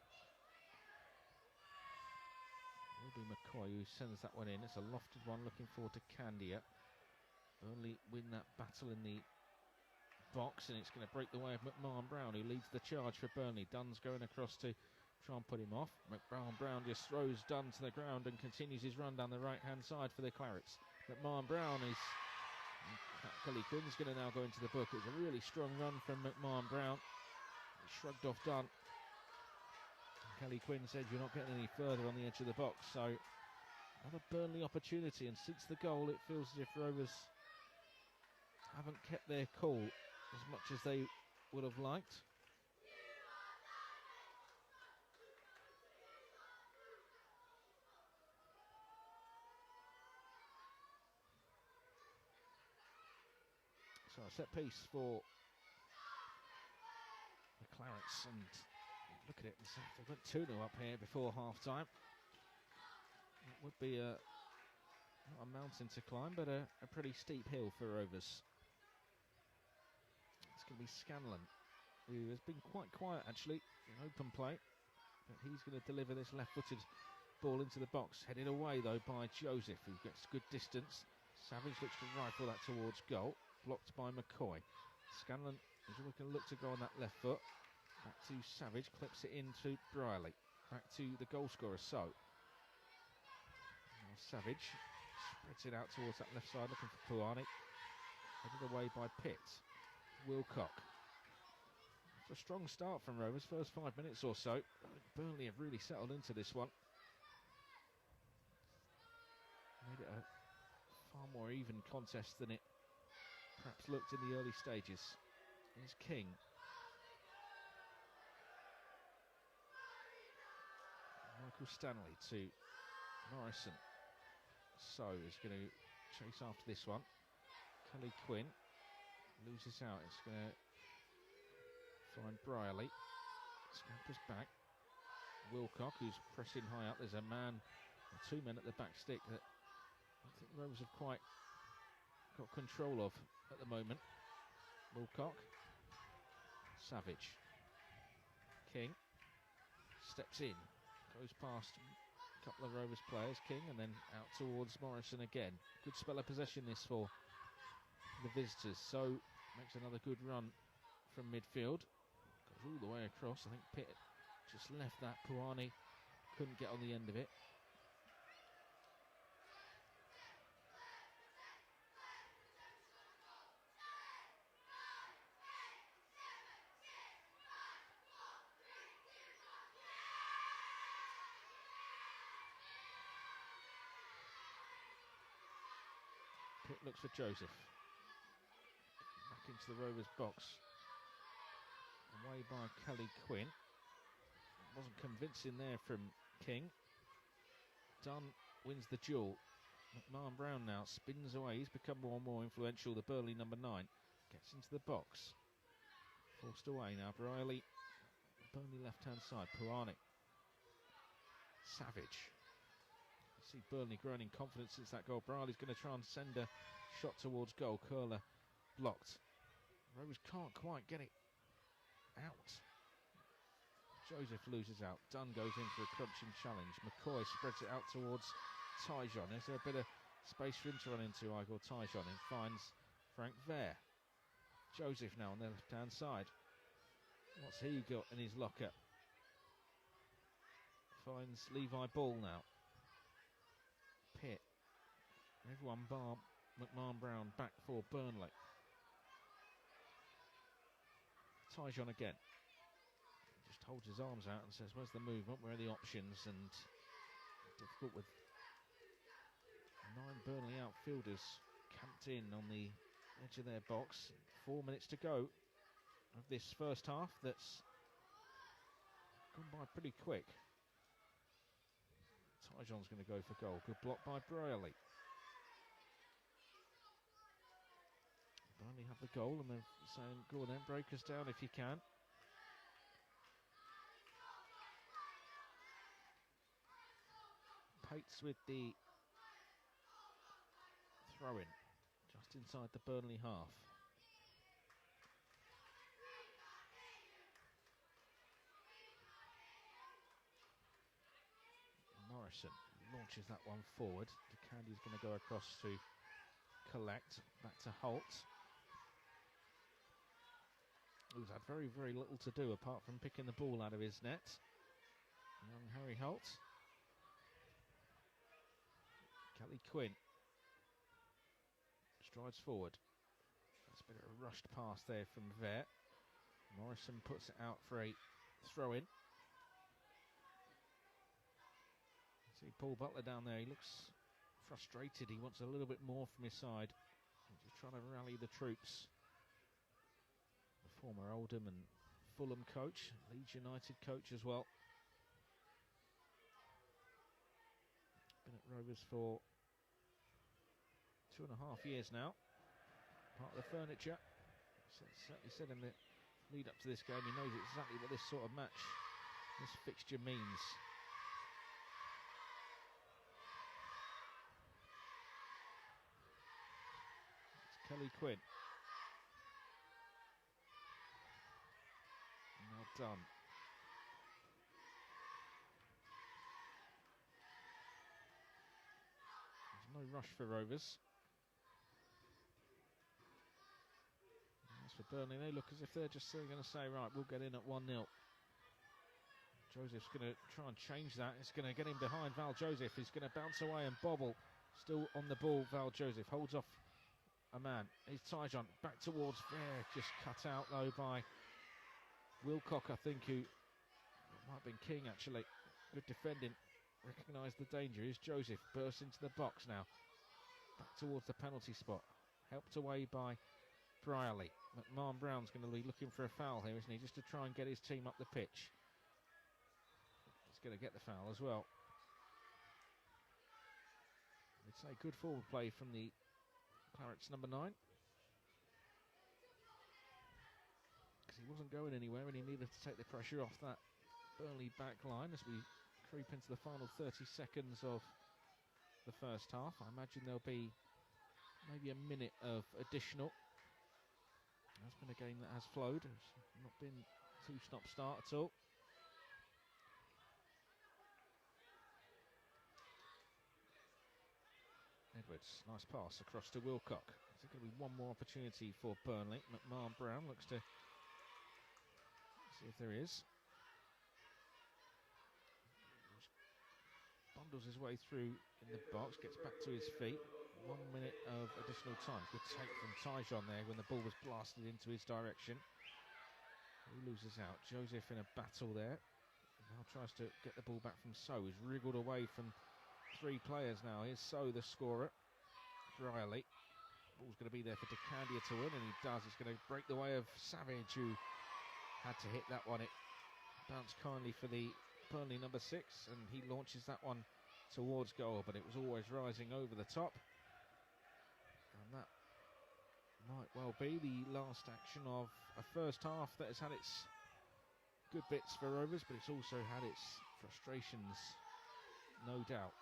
It will be McCoy who sends that one in. It's a lofted one, looking forward to Candia. Burnley win that battle in the box, and it's going to break the way of McMahon Brown, who leads the charge for Burnley. Dunn's going across to try and put him off. McMahon Brown just throws Dunn to the ground and continues his run down the right-hand side for the Clarets. McMahon Brown is... Kelly Quinn's going to now go into the book. It was a really strong run from McMahon Brown. He shrugged off Dunn. Kelly Quinn said, "You're not getting any further on the edge of the box." So another Burnley opportunity, and since the goal it feels as if Rovers haven't kept their cool as much as they would have liked. So a set piece for the Clarets, and look at it, they went 2-0 up here before half-time. It would be not a mountain to climb, but a pretty steep hill for Rovers. It's going to be Scanlon, who has been quite quiet actually in open play, but he's going to deliver this left-footed ball into the box, headed away though by Joseph, who gets good distance. Savage looks to rifle that towards goal, blocked by McCoy. Scanlon is going to look to go on that left foot. Back to Savage, clips it into Briley. Back to the goal scorer, So. Now Savage spreads it out towards that left side, looking for Puani. Headed away by Pitt. Wilcock. It's a strong start from Rovers, first 5 minutes or so. Burnley have really settled into this one. Made it a far more even contest than it perhaps looked in the early stages. Here's King. Michael Stanley to Morrison. So is going to chase after this one. Kelly Quinn loses out. It's going to find Briley. Scampers back. Wilcock, who's pressing high up. There's a man, or two men at the back stick that I think the Rovers have quite got control of at the moment. Wilcock, Savage, King, steps in, goes past a couple of Rovers players, King, and then out towards Morrison again. Good spell of possession this for the visitors, so makes another good run from midfield. Goes all the way across. I think Pitt just left that. Puani couldn't get on the end of it. Pitt looks for Joseph. Back into the Rovers box. Away by Kelly Quinn. Wasn't convincing there from King. Dunn wins the duel. McMahon Brown now spins away. He's become more and more influential. The Burnley number 9 gets into the box. Forced away now. Briley. Burnley left-hand side. Puani. Savage. You see Burnley growing in confidence since that goal. Briley's going to try and send a shot towards goal. Curler blocked. Rovers can't quite get it out. Joseph loses out. Dunn goes in for a crunching challenge. McCoy spreads it out towards Tyjon. Is there a bit of space for him to run into, Igor Tyjon, and finds Frank Vare. Joseph now on the left-hand side. What's he got in his locker? Finds Levi Ball now. Pitt. Everyone bar McMahon Brown back for Burnley. Tyjon again. Just holds his arms out and says, where's the movement, where are the options? And difficult with 9 Burnley outfielders camped in on the edge of their box. 4 minutes to go of this first half that's gone by pretty quick. Tyjon's going to go for goal. Good block by Brierley. Burnley have the goal and they're saying, go on then, break us down if you can. Pates with the throw-in just inside the Burnley half. Morrison launches that one forward. DeCandy's going to go across to collect. Back to Holt. Who's had very, very little to do apart from picking the ball out of his net. Young Harry Holt. Kelly Quinn strides forward. That's a bit of a rushed pass there from Vare. Morrison puts it out for a throw-in. See Paul Butler down there. He looks frustrated. He wants a little bit more from his side. He's just trying to rally the troops. The former Oldham and Fulham coach, Leeds United coach as well. Been at Rovers for 2.5 years now. Part of the furniture. Certainly said in the lead up to this game, he knows exactly what this sort of match, this fixture means. It's Kelly Quinn. Now done. No rush for Rovers. As for Burnley, they look as if they're just going to say, right, we'll get in at 1-0. Joseph's going to try and change that. It's going to get him behind Val Joseph. He's going to bounce away and bobble. Still on the ball, Val Joseph holds off a man. He's Tyjon back towards there. Just cut out though by Wilcock, I think, who might have been King actually. Good defending. Recognised the danger. Is Joseph bursts into the box now, back towards the penalty spot, helped away by Brierley. McMahon Brown's going to be looking for a foul here, isn't he, just to try and get his team up the pitch. He's going to get the foul as well. It's a good forward play from the Clarets number 9, because he wasn't going anywhere and he needed to take the pressure off that Burnley back line as we creep into the final 30 seconds of the first half. I imagine there'll be maybe a minute of additional. It's been a game that has flowed. It's not been too stop-start at all. Edwards, nice pass across to Wilcock. Is there going to be one more opportunity for Burnley? McMahon Brown looks to see if there is. Bundles his way through in the box, gets back to his feet. 1 minute of additional time. Good take from Tyjon there when the ball was blasted into his direction. He loses out. Joseph in a battle there. Now tries to get the ball back from So. He's wriggled away from 3 players now. Here's So, the scorer. Riley. Ball's going to be there for DeCandia to win, and he does. It's going to break the way of Savage, who had to hit that one. It bounced kindly for the Burnley number 6, and he launches that one towards goal, but it was always rising over the top. And that might well be the last action of a first half that has had its good bits for Rovers, but it's also had its frustrations, no doubt.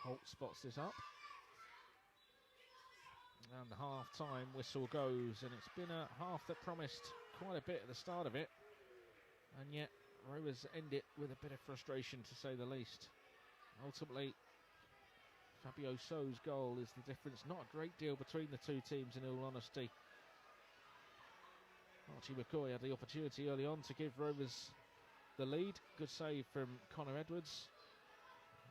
Holt spots this up. And the half-time whistle goes, and it's been a half that promised quite a bit at the start of it. And yet, Rovers end it with a bit of frustration, to say the least. Ultimately, Fabio So's goal is the difference. Not a great deal between the two teams, in all honesty. Archie McCoy had the opportunity early on to give Rovers the lead. Good save from Connor Edwards.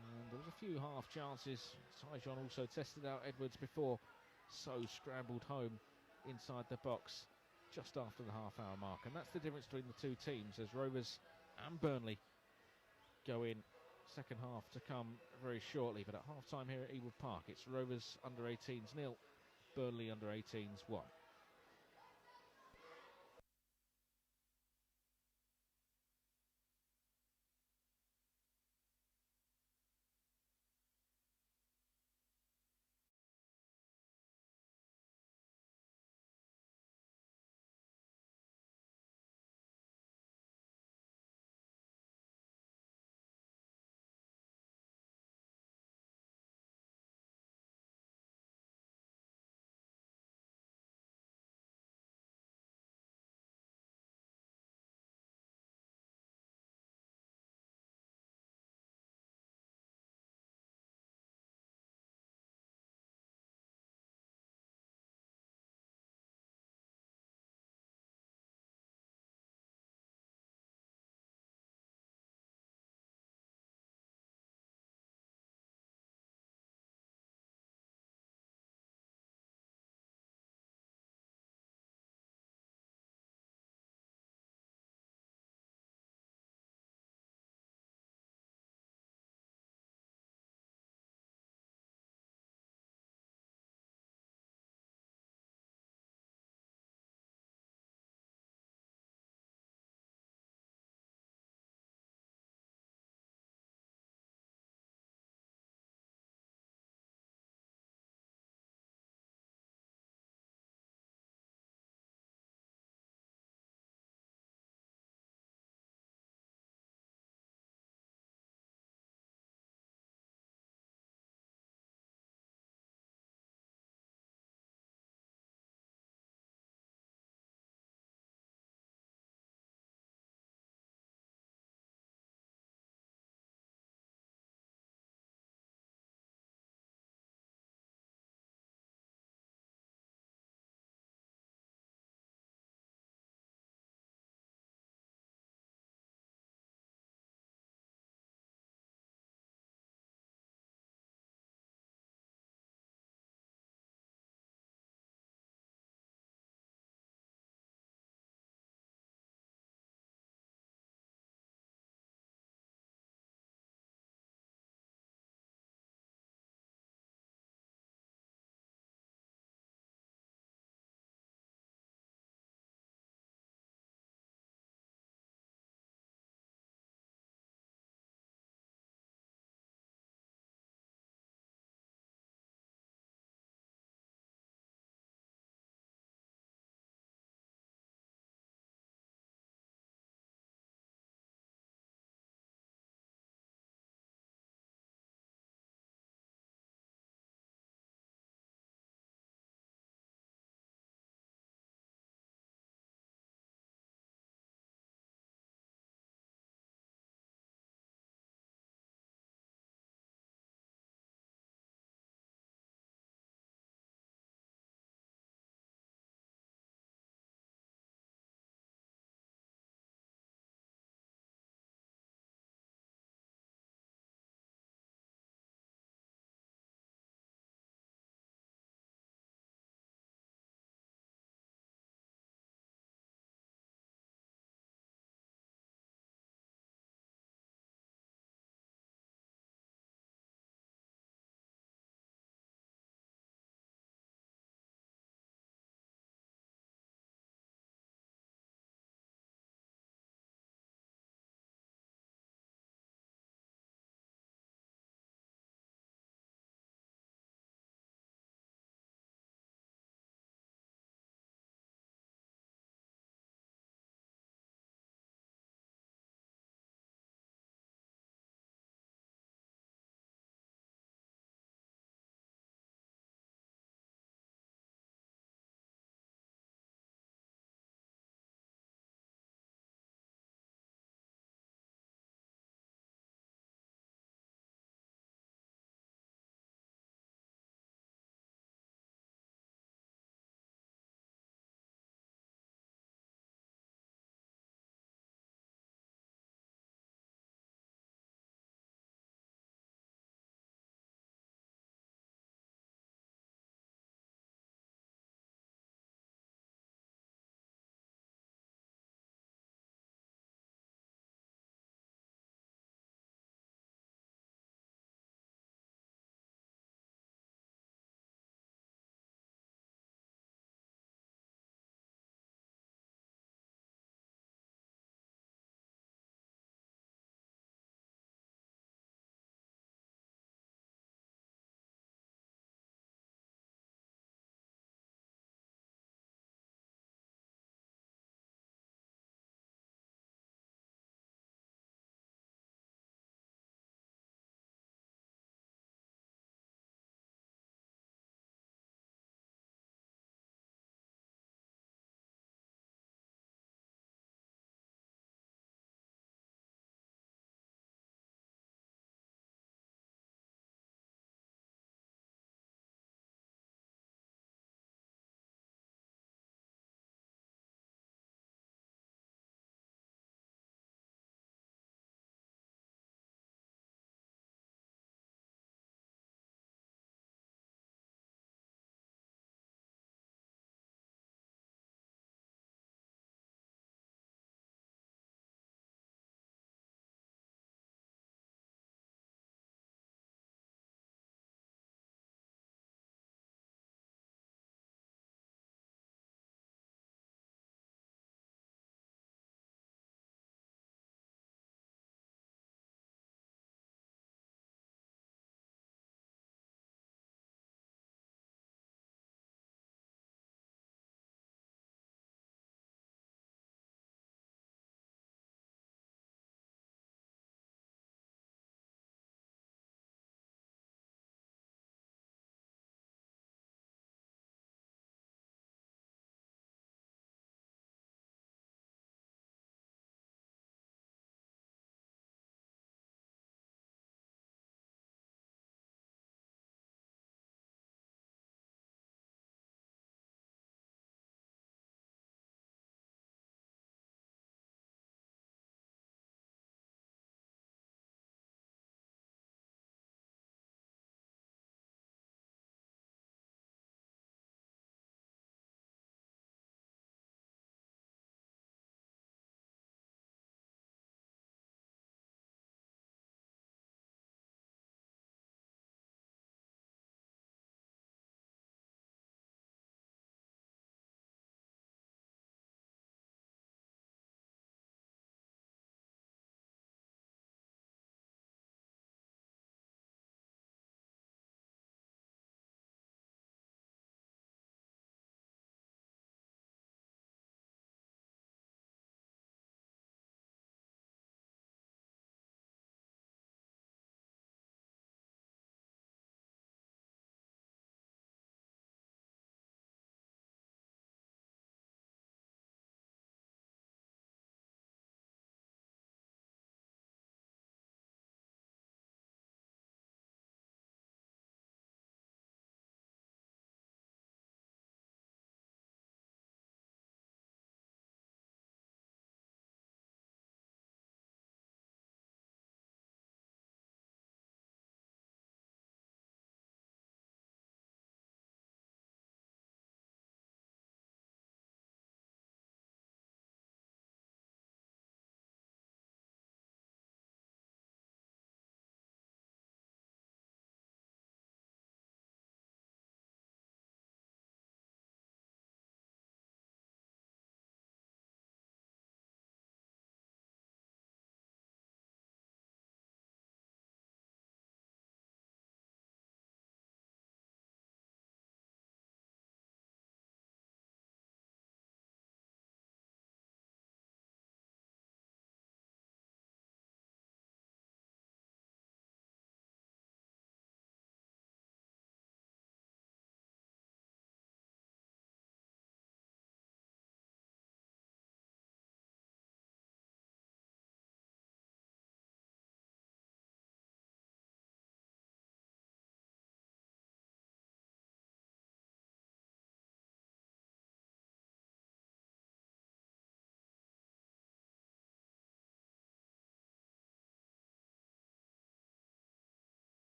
And there was a few half chances. Tyjon also tested out Edwards before So scrambled home inside the box just after the half-hour mark. And that's the difference between the two teams, as Rovers and Burnley go in. Second half to come very shortly, but at half-time here at Ewood Park, it's Rovers under 18s 0, Burnley under 18s 1.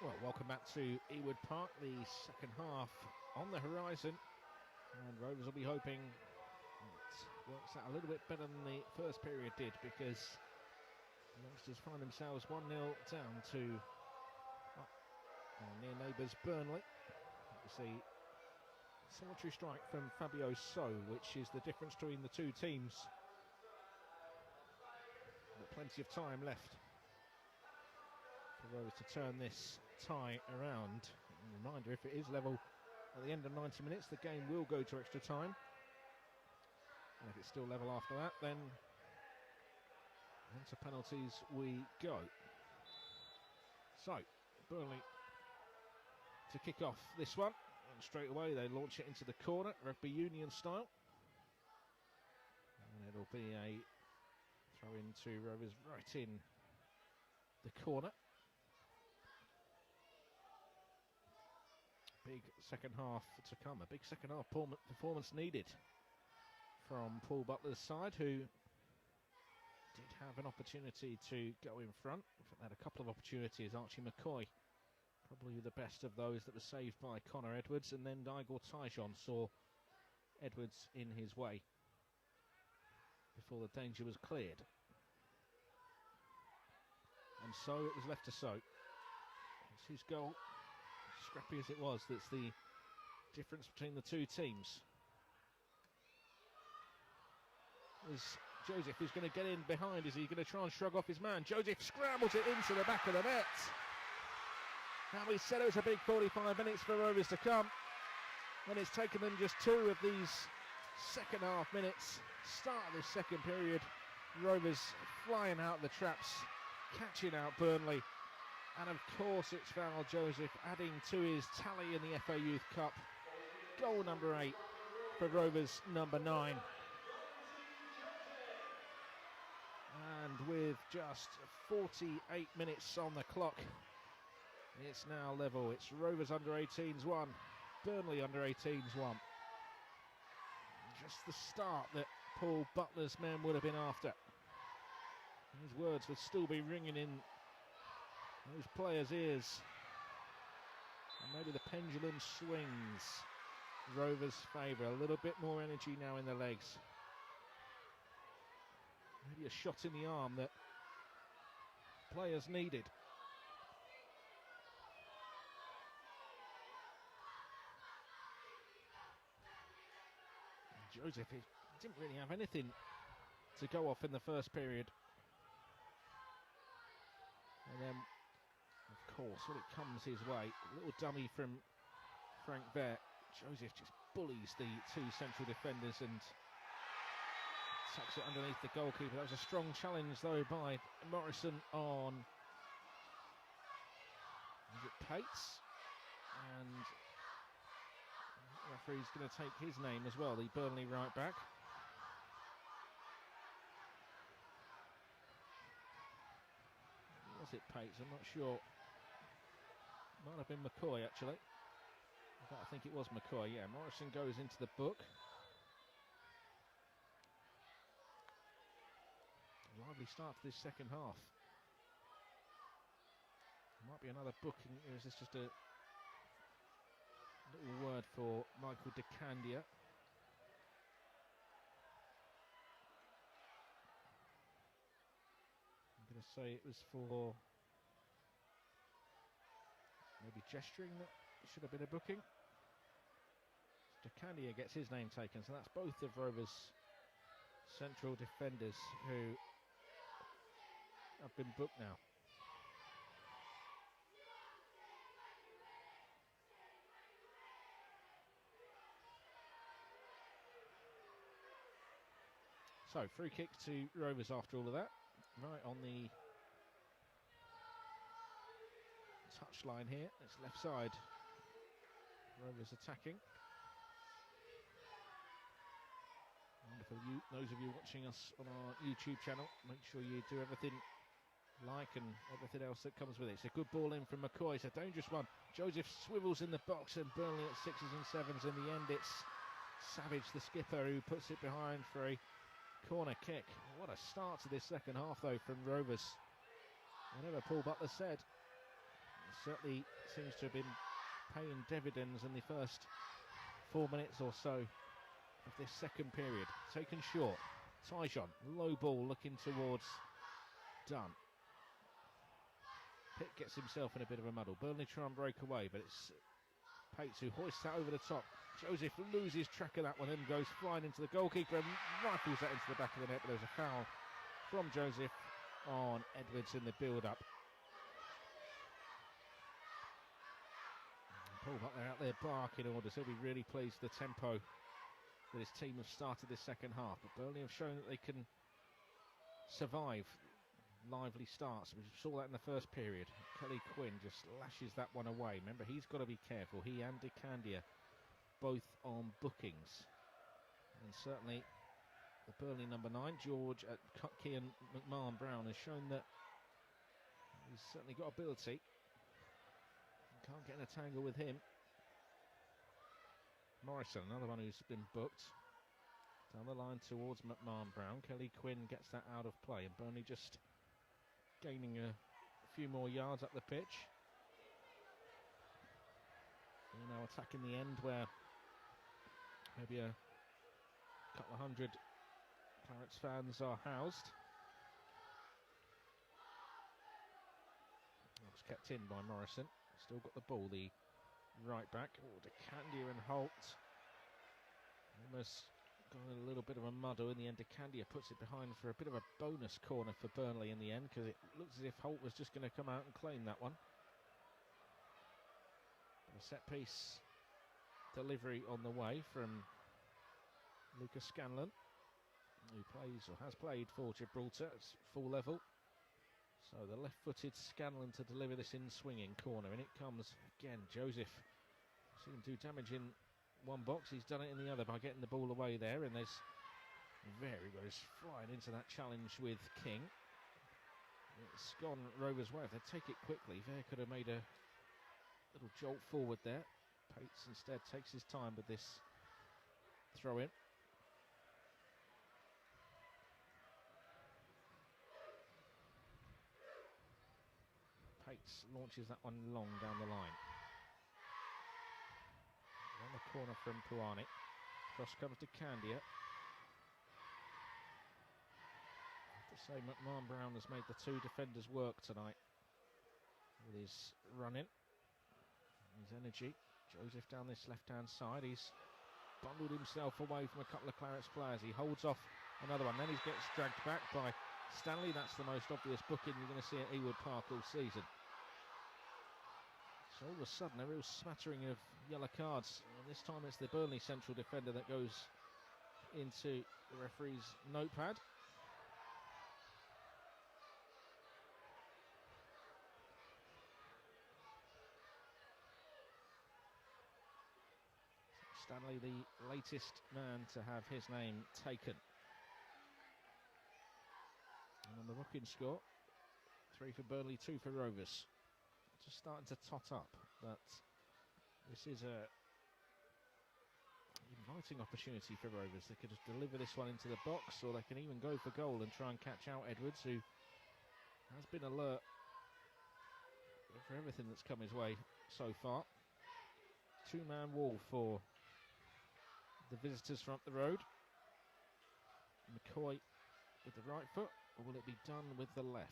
Well, welcome back to Ewood Park, the second half on the horizon, and Rovers will be hoping it works out a little bit better than the first period did, because the youngsters find themselves 1-0 down to near neighbours Burnley. You see solitary strike from Fabio So, which is the difference between the two teams. But plenty of time left for Rovers to turn this tie around. A reminder, if it is level at the end of 90 minutes, the game will go to extra time. And if it's still level after that, then into penalties we go. So, Burnley to kick off this one. And straight away they launch it into the corner, rugby union style. And it'll be a throw into Rovers right in the corner. Big second half to come, a big second half performance needed from Paul Butler's side, who did have an opportunity to go in front. In fact, they had a couple of opportunities. Archie McCoy, probably the best of those, that was saved by Connor Edwards, and then Igor Tyjon saw Edwards in his way before the danger was cleared. And so it was left to So. It's his goal. Scrappy as it was, that's the difference between the two teams. Is Joseph who's going to get in behind? Is he going to try and shrug off his man? Joseph scrambles it into the back of the net. Now, we said it was a big 45 minutes for Rovers to come, and it's taken them just 2 of these second half minutes. Start of this second period, Rovers flying out the traps, catching out Burnley. And of course it's Val Joseph adding to his tally in the FA Youth Cup. Goal number 8 for Rovers number 9. And with just 48 minutes on the clock, it's now level. It's Rovers under 18s 1, Burnley under 18s 1. Just the start that Paul Butler's men would have been after. His words would still be ringing in those players' ears. And maybe the pendulum swings Rovers' favour. A little bit more energy now in the legs. Maybe a shot in the arm that players needed. And Joseph, he didn't really have anything to go off in the first period. And then, of course, when it comes his way, a little dummy from Frank Vert. Joseph just bullies the 2 central defenders and tucks it underneath the goalkeeper. That was a strong challenge, though, by Morrison on Pates. And the referee's going to take his name as well, the Burnley right back. Was it Pates? I'm not sure. Might have been McCoy, actually. I think it was McCoy, yeah. Morrison goes into the book. A lively start to this second half. Might be another booking, or is this just a little word for Michael De Candia? I'm going to say it was for maybe gesturing that it should have been a booking. De Candia gets his name taken, so that's both of Rovers' central defenders who have been booked now. So, free kick to Rovers after all of that. Right on the touchline here. It's left side. Rovers attacking. Wonderful. Those of you watching us on our YouTube channel, make sure you do everything like and everything else that comes with it. It's a good ball in from McCoy. It's a dangerous one. Joseph swivels in the box and Burnley at 6s and 7s. In the end, it's Savage, the skipper, who puts it behind for a corner kick. What a start to this second half, though, from Rovers. Whatever Paul Butler said, certainly seems to have been paying dividends in the first 4 minutes or so of this second period. Taken short. Tyjon, low ball looking towards Dunn. Pitt gets himself in a bit of a muddle. Burnley try and break away, but it's Pates who hoists that over the top. Joseph loses track of that one and goes flying into the goalkeeper and rifles that into the back of the net, but there's a foul from Joseph on Edwards in the build-up. Paul Butler out there barking orders. He'll be really pleased with the tempo that his team have started this second half. But Burnley have shown that they can survive lively starts. We saw that in the first period. Kelly Quinn just lashes that one away. Remember, he's got to be careful. He and DeCandia both on bookings. And certainly the Burnley number 9, George at Kean McMahon Brown, has shown that he's certainly got ability. Can't get in a tangle with him. Morrison, another one who's been booked. Down the line towards McMahon Brown. Kelly Quinn gets that out of play, and Burnley just gaining a few more yards up the pitch. They're now attacking the end where maybe a couple of hundred Clarets fans are housed. That was kept in by Morrison. Still got the ball, the right back. Oh, DeCandia and Holt. Almost got in a little bit of a muddle. In the end, DeCandia puts it behind for a bit of a bonus corner for Burnley in the end, because it looks as if Holt was just going to come out and claim that one. A set piece delivery on the way from Lucas Scanlon, who plays or has played for Gibraltar. It's full level. So the left-footed Scanlon to deliver this in swinging corner, and it comes again. Joseph seen him do damage in one box. He's done it in the other by getting the ball away there, and there's very good. He's flying into that challenge with King. It's gone Rovers' way. If they take it quickly, Vare could have made a little jolt forward there. Pates instead takes his time with this throw in. Pates launches that one long down the line. On the corner from Puani. Cross comes to Candia. I have to say, McMahon Brown has made the two defenders work tonight with his running, his energy. Joseph down this left-hand side. He's bundled himself away from a couple of Clarets players. He holds off another one. Then he gets dragged back by Stanley. That's the most obvious booking you're going to see at Ewood Park all season. So all of a sudden, a real smattering of yellow cards. And this time it's the Burnley central defender that goes into the referee's notepad. Stanley, the latest man to have his name taken. And on the booking score, 3 for Burnley, 2 for Rovers. Just starting to tot up, but this is a inviting opportunity for Rovers. They could just deliver this one into the box, or they can even go for goal and try and catch out Edwards, who has been alert for everything that's come his way so far. Two-man wall for the visitors from up the road. McCoy with the right foot, or will it be done with the left?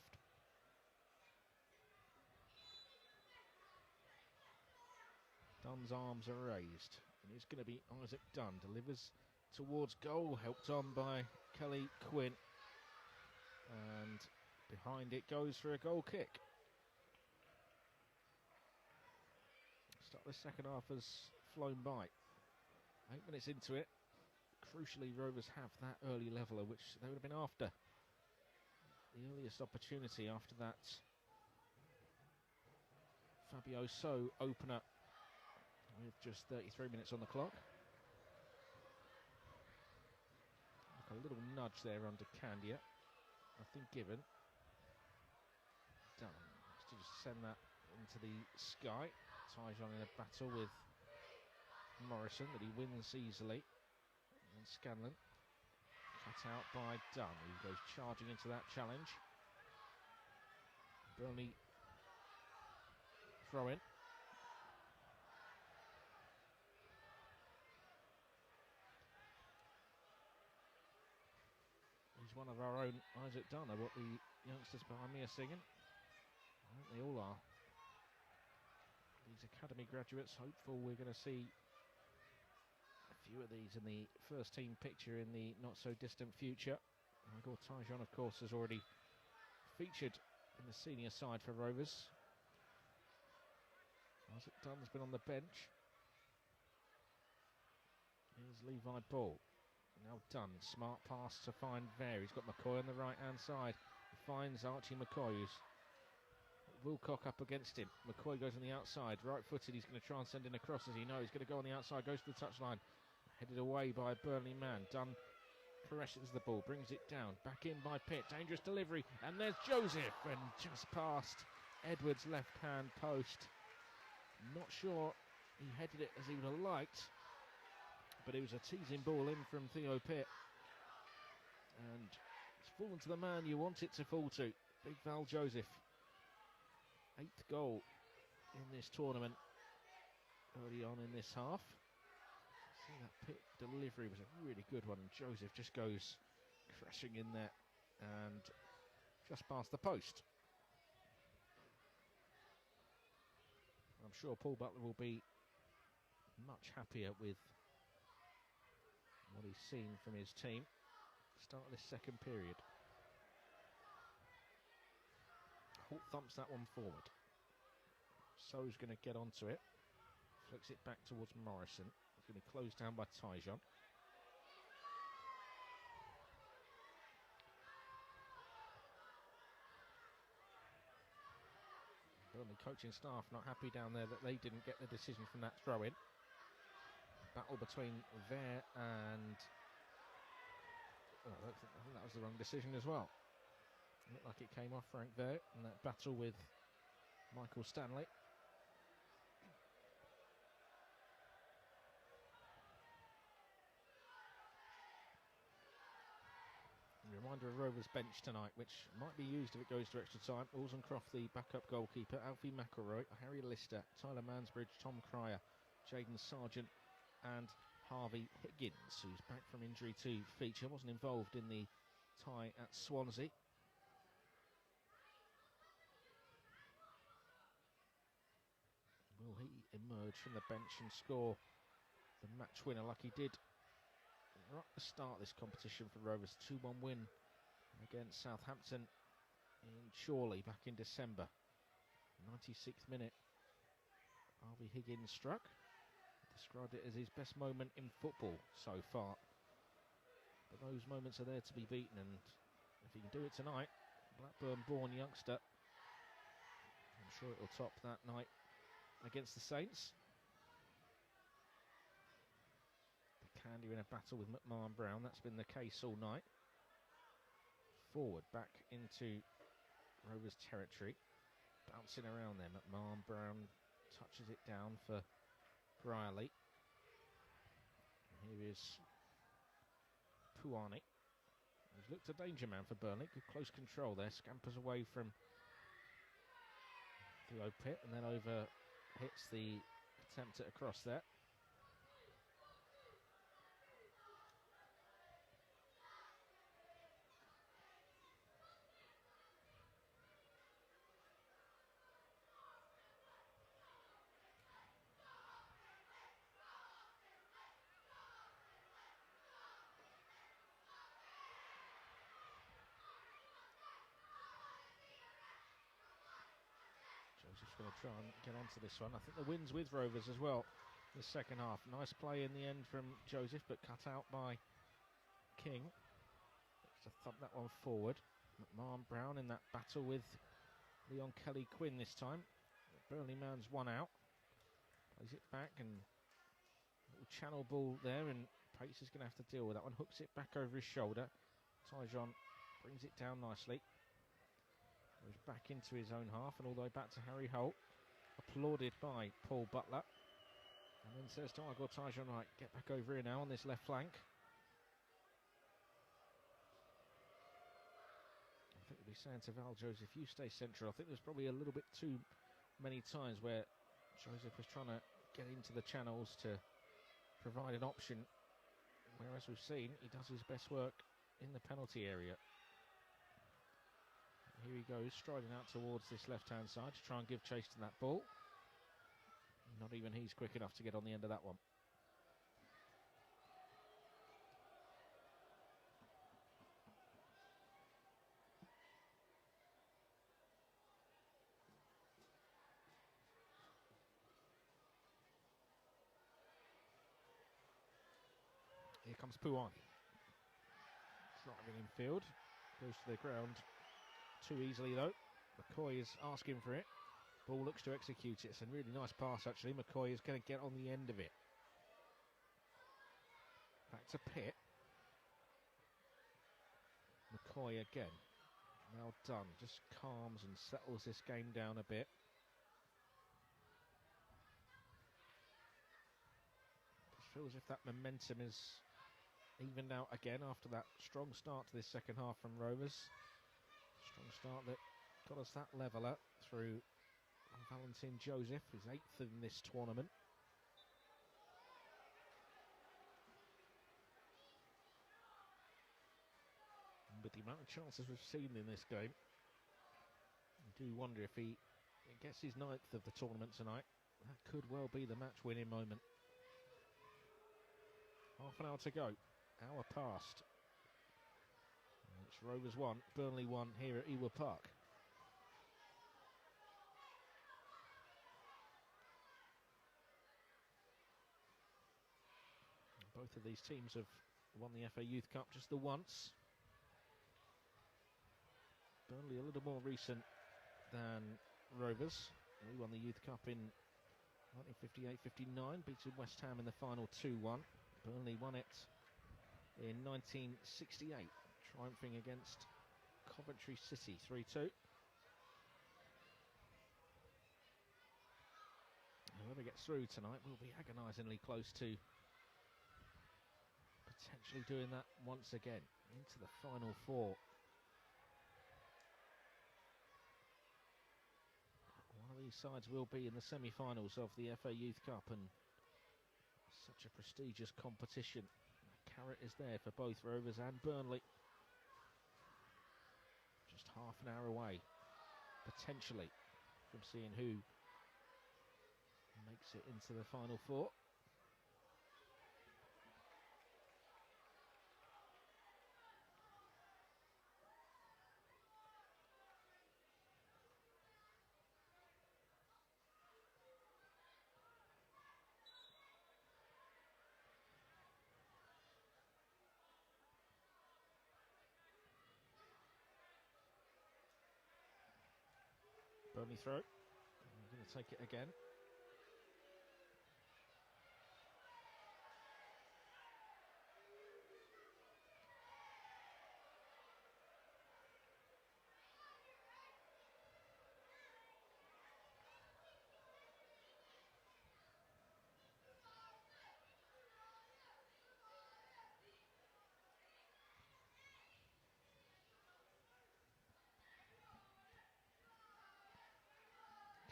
Dunn's arms are raised, and it's going to be Isaac Dunn. Delivers towards goal, helped on by Kelly Quinn. And behind it goes for a goal kick. Start the second half has flown by. 8 minutes into it. Crucially, Rovers have that early leveller, which they would have been after. The earliest opportunity after that Fabio So opener, with just 33 minutes on the clock. Like a little nudge there on DeCandia. Nothing given. Done. To just send that into the sky. Tyjon in a battle with Morrison, that he wins easily. And Scanlon cut out by Dunn, who goes charging into that challenge. Burnley throw in. He's one of our own, Isaac Dunner, what the youngsters behind me are singing. I think they all are. These academy graduates, hopeful we're going to see a few of these in the first team picture in the not so distant future. Igor Tyjon, of course, has already featured in the senior side for Rovers. Isaac Dunn's been on the bench. Here's Levi Ball. Now Dunn, smart pass to find Vare. He's got McCoy on the right-hand side. He finds Archie McCoy, who's Wilcock up against him. McCoy goes on the outside, right-footed. He's going to try and send in a cross, as he knows. He's going to go on the outside, goes to the touchline. Headed away by a Burnley man. Dunn presses the ball, brings it down. Back in by Pitt. Dangerous delivery. And there's Joseph, and just past Edwards' left-hand post. Not sure he headed it as he would have liked, but it was a teasing ball in from Theo Pitt, and it's fallen to the man you want it to fall to. Big Val Joseph, 8th goal in this tournament early on in this half. See, that Pitt delivery was a really good one, and Joseph just goes crashing in there and just past the post. I'm sure Paul Butler will be much happier with what he's seen from his team. Start of this second period. Holt thumps that one forward. So's going to get onto it. Flicks it back towards Morrison. It's going to be closed down by Tyjon. Burnley coaching staff not happy down there that they didn't get the decision from that throw-in. Battle between Vare and... Oh, I think that was the wrong decision as well. It looked like it came off Frank Vare in that battle with Michael Stanley. A reminder of Rovers' bench tonight, which might be used if it goes to extra time. Croft, the backup goalkeeper. Alfie McElroy, Harry Lister, Tyler Mansbridge, Tom Cryer, Jaden Sargent and Harvey Higgins, who's back from injury to feature. Wasn't involved in the tie at Swansea. Will he emerge from the bench and score the match winner like he did right at the start of this competition for Rovers? 2-1 win against Southampton in Chorley back in December. 96th minute, Harvey Higgins struck. Described it as his best moment in football so far. But those moments are there to be beaten, and if he can do it tonight, Blackburn-born youngster, I'm sure it'll top that night against the Saints. Candy in a battle with McMahon Brown. That's been the case all night. Forward, back into Rovers territory. Bouncing around there. McMahon Brown touches it down for Briley. Here is Puani. He's looked a danger man for Burnley. Good close control there. Scampers away from Theo Pitt and then over hits the attempt at a cross there. Joseph's going to try and get onto this one. I think the wind's with Rovers as well this second half. Nice play in the end from Joseph, but cut out by King. Looks to thump that one forward. McMahon Brown in that battle with Leon Kelly Quinn this time. The Burnley man's one out. Plays it back and little channel ball there, and Pace is going to have to deal with that one. Hooks it back over his shoulder. Tyjon brings it down nicely. Goes back into his own half and all the way back to Harry Holt. Applauded by Paul Butler. And then says to Igor Tyjon, right, get back over here now on this left flank. I think we'll be saying to Val Joseph, you stay central. I think there's probably a little bit too many times where Joseph was trying to get into the channels to provide an option, whereas we've seen he does his best work in the penalty area. Here he goes, striding out towards this left-hand side to try and give chase to that ball. Not even he's quick enough to get on the end of that one. Here comes Puan. Driving in field. Goes to the ground too easily though. McCoy is asking for it. Ball looks to execute it. It's a really nice pass actually. McCoy is going to get on the end of it. Back to Pitt. McCoy again. Well done. Just calms and settles this game down a bit. Just feels as if that momentum is evened out again after that strong start to this second half from Rovers. Strong start that got us that leveller through Valentin Joseph, his 8th in this tournament. And with the amount of chances we've seen in this game, I do wonder if he gets his 9th of the tournament tonight. That could well be the match-winning moment. Half an hour to go. Hour past. It's Rovers 1, Burnley 1 here at Ewood Park. Both of these teams have won the FA Youth Cup just the once. Burnley a little more recent than Rovers. We won the Youth Cup in 1958-59, beating West Ham in the final 2-1. Burnley won it in 1968, triumphing against Coventry City 3-2. Whoever gets through tonight will be agonisingly close to potentially doing that once again into the final 4. One of these sides will be in the semi-finals of the FA Youth Cup, and such a prestigious competition. Carrot is there for both Rovers and Burnley. Just half an hour away, potentially, from seeing who makes it into the final 4. Burnley throw. We're going to take it again.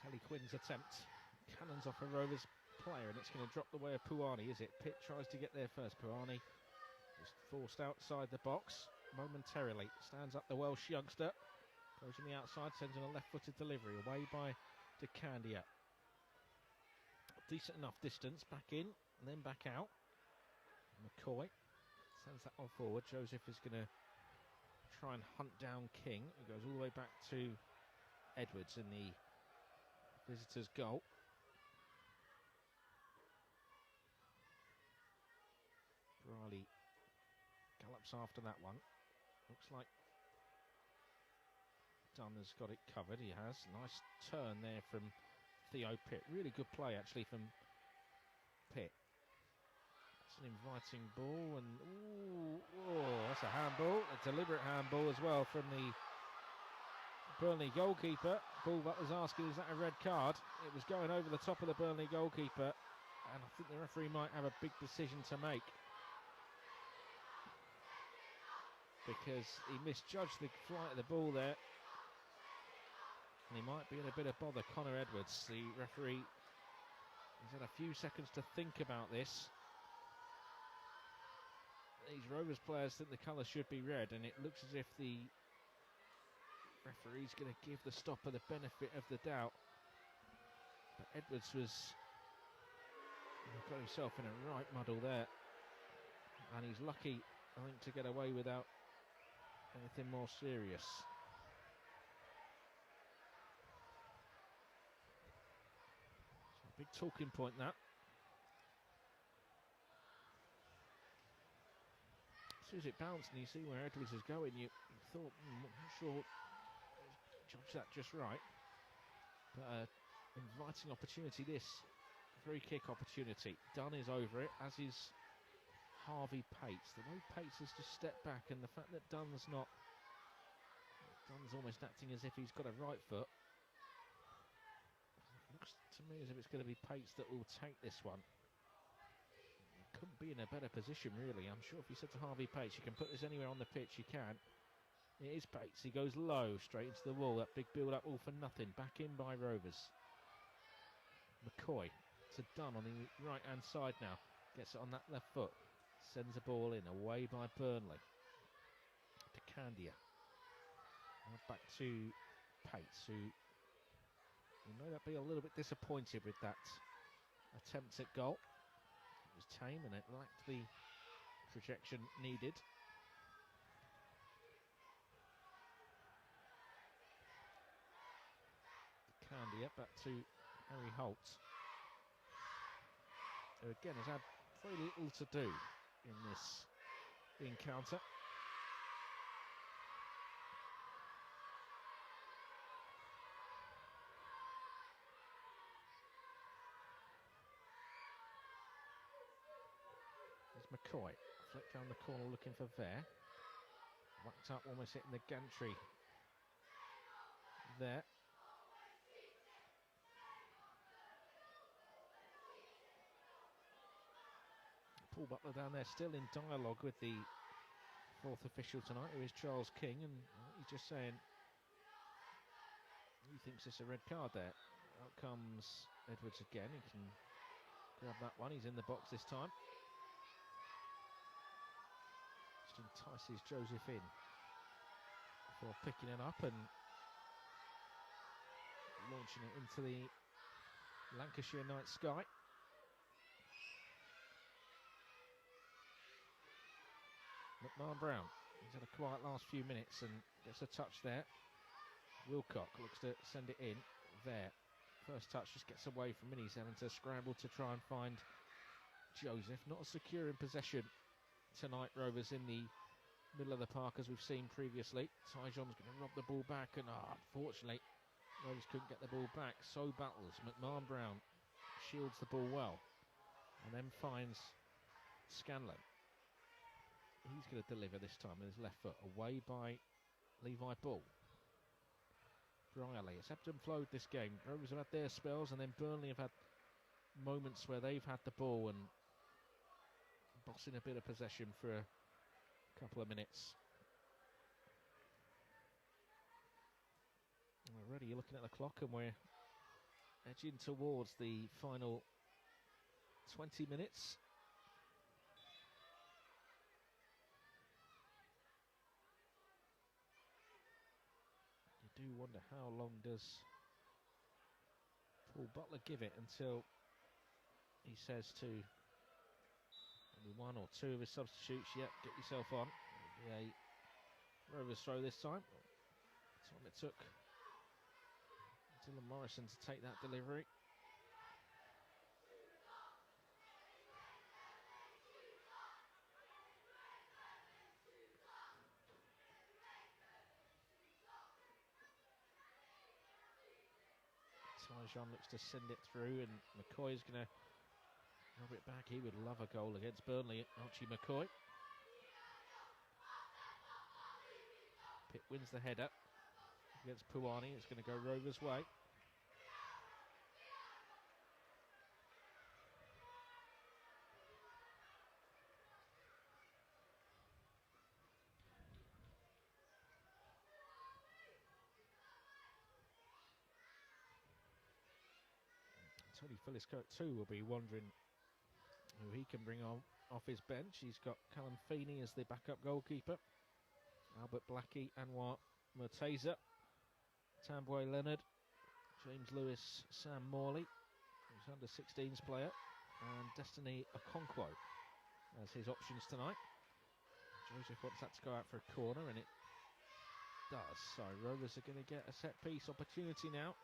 Kelly Quinn's attempt. Cannons off a Rovers player, and it's going to drop the way of Puani, is it? Pitt tries to get there first. Puani just forced outside the box momentarily. Stands up the Welsh youngster. Goes on the outside, sends in a left-footed delivery. Away by De Candia. Decent enough distance. Back in, and then back out. McCoy sends that one forward. Joseph is going to try and hunt down King. He goes all the way back to Edwards in the visitors' goal. Riley gallops after that one. Looks like Dunn has got it covered. He has. Nice turn there from Theo Pitt. Really good play actually from Pitt. That's an inviting ball, and that's a handball. A deliberate handball as well from the Burnley goalkeeper. Paul Butler's asking, is that a red card? It was going over the top of the Burnley goalkeeper, and I think the referee might have a big decision to make, because he misjudged the flight of the ball there. And he might be in a bit of bother, Connor Edwards, the referee. He's had a few seconds to think about this. These Rovers players think the colour should be red, and it looks as if the referee's going to give the stopper the benefit of the doubt. But Edwards got himself in a right muddle there, and he's lucky, I think, to get away without anything more serious. So a big talking point, that. As soon as it bounced and you see where Edwards is going, you thought, I'm not sure, judge that just right. But inviting opportunity, this free kick opportunity. Dunn is over it, as is Harvey Pates. The way Pates has just stepped back, and the fact that Dunn's almost acting as if he's got a right foot. Looks to me as if it's going to be Pates that will take this one. Couldn't be in a better position, really. I'm sure if you said to Harvey Pates, you can put this anywhere on the pitch, you can. It is Pates. He goes low, straight into the wall. That big build-up all for nothing. Back in by Rovers. McCoy to Dunn on the right-hand side now. Gets it on that left foot. Sends the ball in, away by Burnley. To Candia. Now back to Pates, who will no doubt be a little bit disappointed with that attempt at goal. It was tame and it lacked the projection needed. Candia back to Harry Holt, who again has had very little to do in this encounter. There's McCoy, flick down the corner looking for Vare. Whacked up, almost hitting the gantry there. Paul Butler down there still in dialogue with the fourth official tonight, who is Charles King, and he's just saying he thinks it's a red card there. Out comes Edwards again. He can grab that one. He's in the box this time. Just entices Joseph in before picking it up and launching it into the Lancashire night sky. McMahon Brown, he's had a quiet last few minutes and gets a touch there. Wilcock looks to send it in there. First touch just gets away from him. He's having to scramble to try and find Joseph. Not as secure in possession tonight, Rovers, in the middle of the park as we've seen previously. Tyjon's going to rob the ball back, and unfortunately Rovers couldn't get the ball back. So battles. McMahon Brown shields the ball well and then finds Scanlon. He's going to deliver this time with his left foot, away by Levi Bull. Briley, it's ebbed and flowed this game. Rovers have had their spells, and then Burnley have had moments where they've had the ball and bossing a bit of possession for a couple of minutes. Already you're looking at the clock, and we're edging towards the final 20 minutes. Do wonder how long does Paul Butler give it until he says to maybe one or two of his substitutes, yep, get yourself on. A Rovers throw this time. Time it took Dylan Morrison to take that delivery. Tyjon looks to send it through, and McCoy's going to rob it back. He would love a goal against Burnley, Archie McCoy. Pitt wins the header against Puani. It's going to go Rovers' way. Tony Phillips-Kirk too will be wondering who he can bring on off his bench. He's got Callum Feeney as the backup goalkeeper, Albert Blackie, Anwar Murtaza, Tambwe Leonard, James Lewis, Sam Morley, who's under 16s player, and Destiny Okonkwo as his options tonight. Joseph wants that to go out for a corner, and it does. So Rovers are going to get a set piece opportunity now.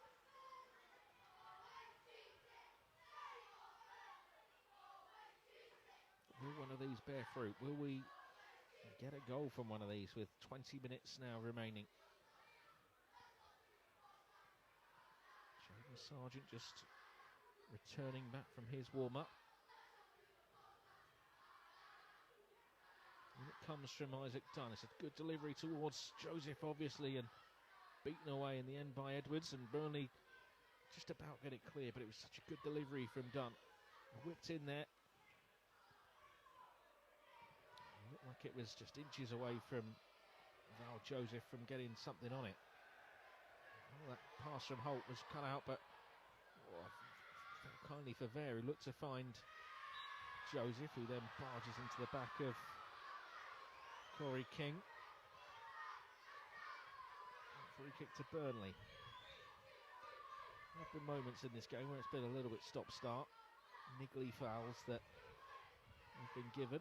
Will one of these bear fruit? Will we get a goal from one of these with 20 minutes now remaining? Jaden Sargent just returning back from his warm-up. And it comes from Isaac Dunn. It's a good delivery towards Joseph, obviously, and beaten away in the end by Edwards, and Burnley just about get it clear, but it was such a good delivery from Dunn. Whipped in there. Looked like it was just inches away from Val Joseph from getting something on it. Oh, that pass from Holt was cut out, but felt kindly for Vare, who looked to find Joseph, who then barges into the back of Corey King. Free kick to Burnley. There have been moments in this game where it's been a little bit stop-start. Niggly fouls that have been given.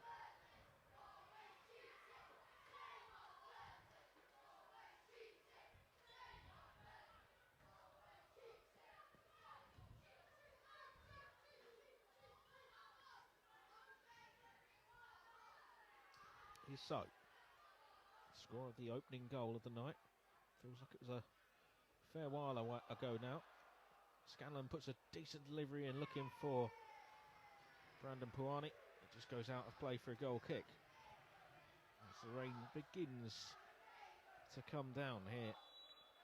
So, score of the opening goal of the night. Feels like it was a fair while ago now. Scanlon puts a decent delivery in, looking for Brandon Puani. It just goes out of play for a goal kick. As the rain begins to come down here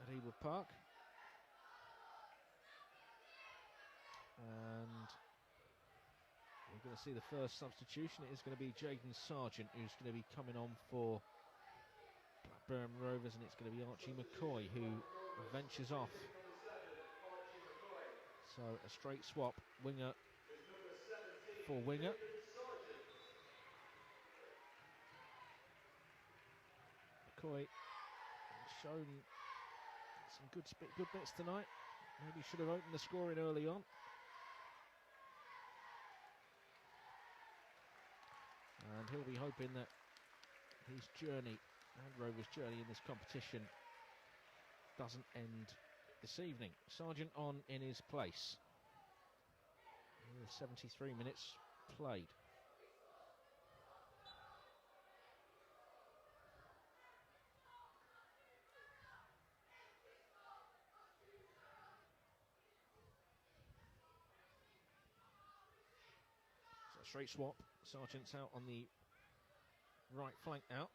at Ewood Park. And we're going to see the first substitution. It is going to be Jaden Sargent who's going to be coming on for Blackburn Rovers, and it's going to be Archie McCoy who ventures off. So a straight swap, winger for winger. McCoy shown some good bits tonight. Maybe should have opened the scoring early on. And he'll be hoping that his journey and Rovers' journey in this competition doesn't end this evening. Sargent on in his place. 73 minutes played. So straight swap. Sargent's out on the right flank now.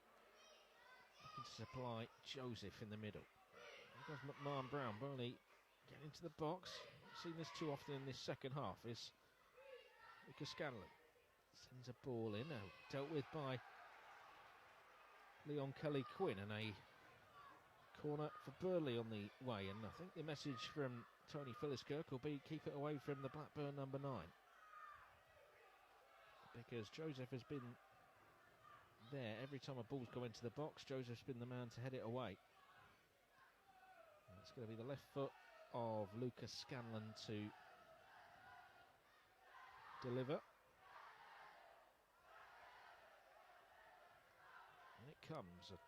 Looking to supply Joseph in the middle. There goes McMahon Brown. Burnley get into the box. Seen this too often in this second half. Is Lucas Scanlon. Sends a ball in. Now dealt with by Leon Kelly Quinn, and a corner for Burnley on the way. And I think the message from Tony Phillips-Kirk will be keep it away from the Blackburn number 9. Because Joseph has been there every time a ball's gone into the box. Joseph's been the man to head it away. And it's going to be the left foot of Lucas Scanlon to deliver. And it comes, a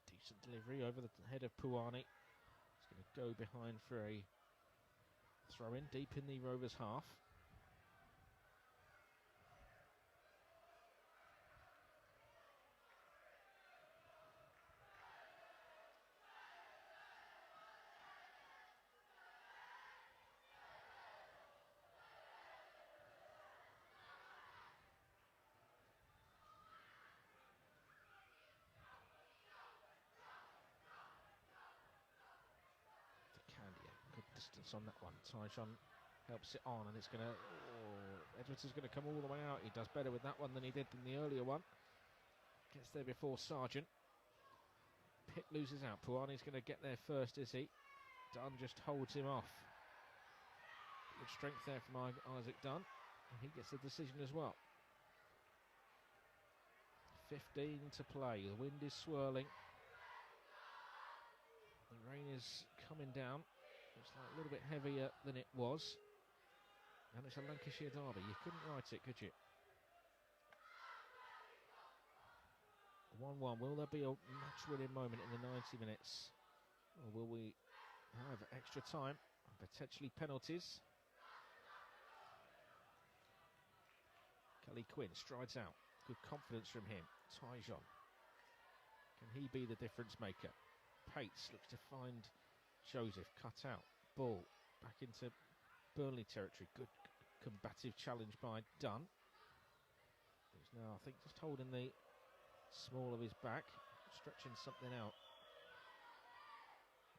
decent delivery over the head of Puani. It's going to go behind for a throw in deep in the Rovers half. On that one, Tyjon helps it on, and it's going to. Edwards is going to come all the way out. He does better with that one than he did in the earlier one. Gets there before Sargent. Pitt loses out. Puani's going to get there first, is he? Dunn just holds him off. Good strength there from Isaac Dunn. And he gets the decision as well. 15 to play. The wind is swirling. The rain is coming down. Looks like a little bit heavier than it was. And it's a Lancashire derby. You couldn't write it, could you? 1-1. Will there be a match-winning moment in the 90 minutes? Or will we have extra time and potentially penalties? Kelly Quinn strides out. Good confidence from him. Tyjon. Can he be the difference maker? Pates looks to find Joseph. Cut out. Ball back into Burnley territory. Good combative challenge by Dunn. He's now, I think, just holding the small of his back. Stretching something out.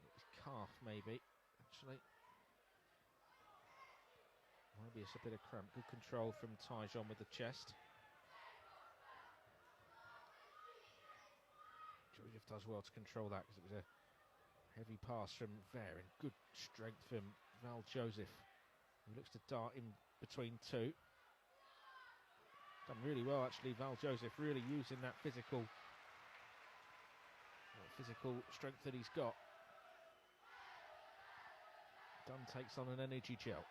His calf, maybe. Actually. Maybe it's a bit of cramp. Good control from Tyjon with the chest. Joseph does well to control that because it was a heavy pass from Ver and good strength from Val Joseph. He looks to dart in between two. Done really well actually, Val Joseph, really using that physical strength that he's got. Dunn takes on an energy gel.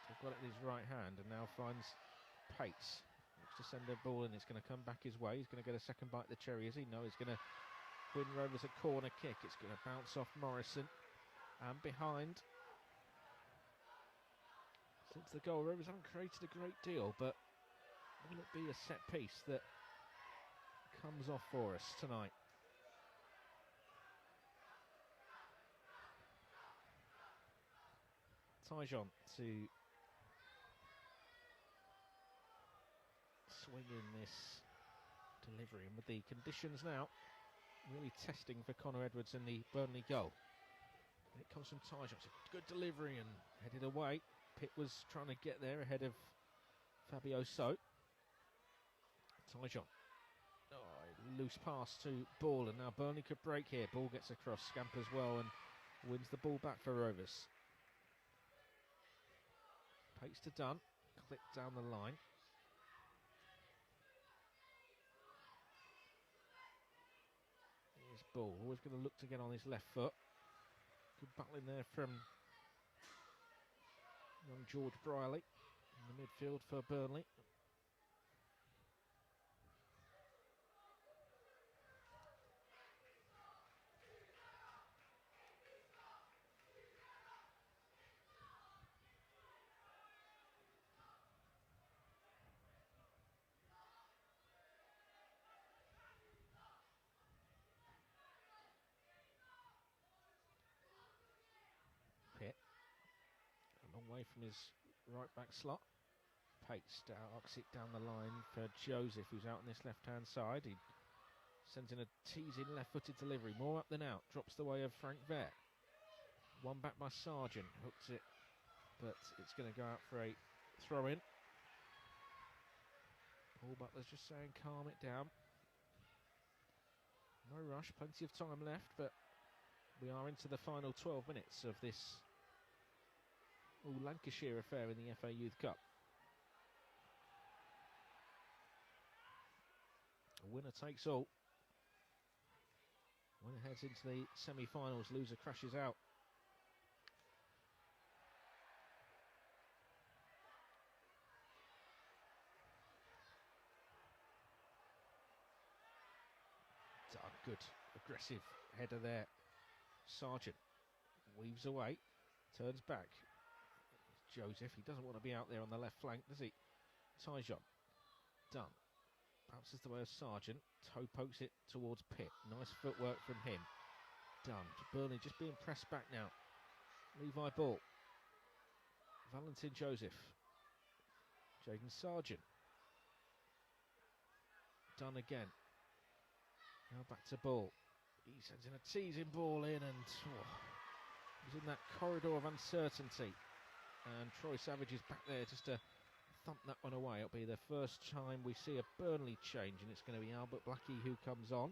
Still got it in his right hand and now finds Pates. Looks to send a ball and it's going to come back his way. He's going to get a second bite of the cherry, is he? No, he's going to win Rovers a corner kick. It's going to bounce off Morrison and behind. Since the goal, Rovers haven't created a great deal, but will it be a set piece that comes off for us tonight? Tyjon to swing in this delivery, and with the conditions now really testing for Connor Edwards in the Burnley goal. And it comes from Tyjon. It's a good delivery and headed away. Pitt was trying to get there ahead of Fabio So. Tyjon. Oh, loose pass to Ball, and now Burnley could break here. Ball gets across, scampers well and wins the ball back for Rovers. Pates to Dunn, click down the line. Here's Ball, always going to look to get on his left foot. Good battling there from young George Briley in the midfield for Burnley. Away from his right back slot. Pates arcs it down the line for Joseph, who's out on this left hand side. He sends in a teasing left footed delivery, more up than out, drops the way of Frank Ver. One back by Sargent, hooks it, but it's going to go out for a throw in. Paul Butler's just saying calm it down. No rush, plenty of time left, but we are into the final 12 minutes of this Lancashire affair in the FA Youth Cup. A winner takes all. Winner heads into the semi-finals, loser crashes out. Good aggressive header there. Sargent weaves away, turns back. Joseph, he doesn't want to be out there on the left flank, does he? Tyjon. Dunn. Bounces the way of Sargent. Toe pokes it towards Pitt. Nice footwork from him. Dunn. Burnley just being pressed back now. Levi Ball. Valentin Joseph. Jaden Sargent. Dunn again. Now back to Ball. He sends in a teasing ball in and he's in that corridor of uncertainty. And Troy Savage is back there just to thump that one away. It'll be the first time we see a Burnley change, and it's going to be Albert Blackie who comes on.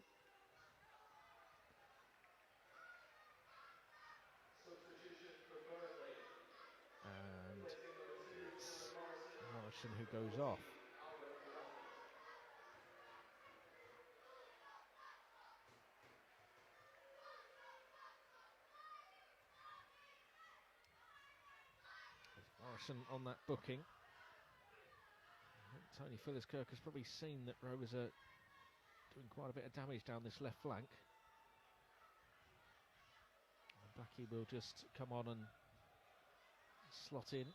Morrison who goes off. Morrison on that booking. Tony Philliskirk has probably seen that Rovers are doing quite a bit of damage down this left flank. And Blackie will just come on and slot in.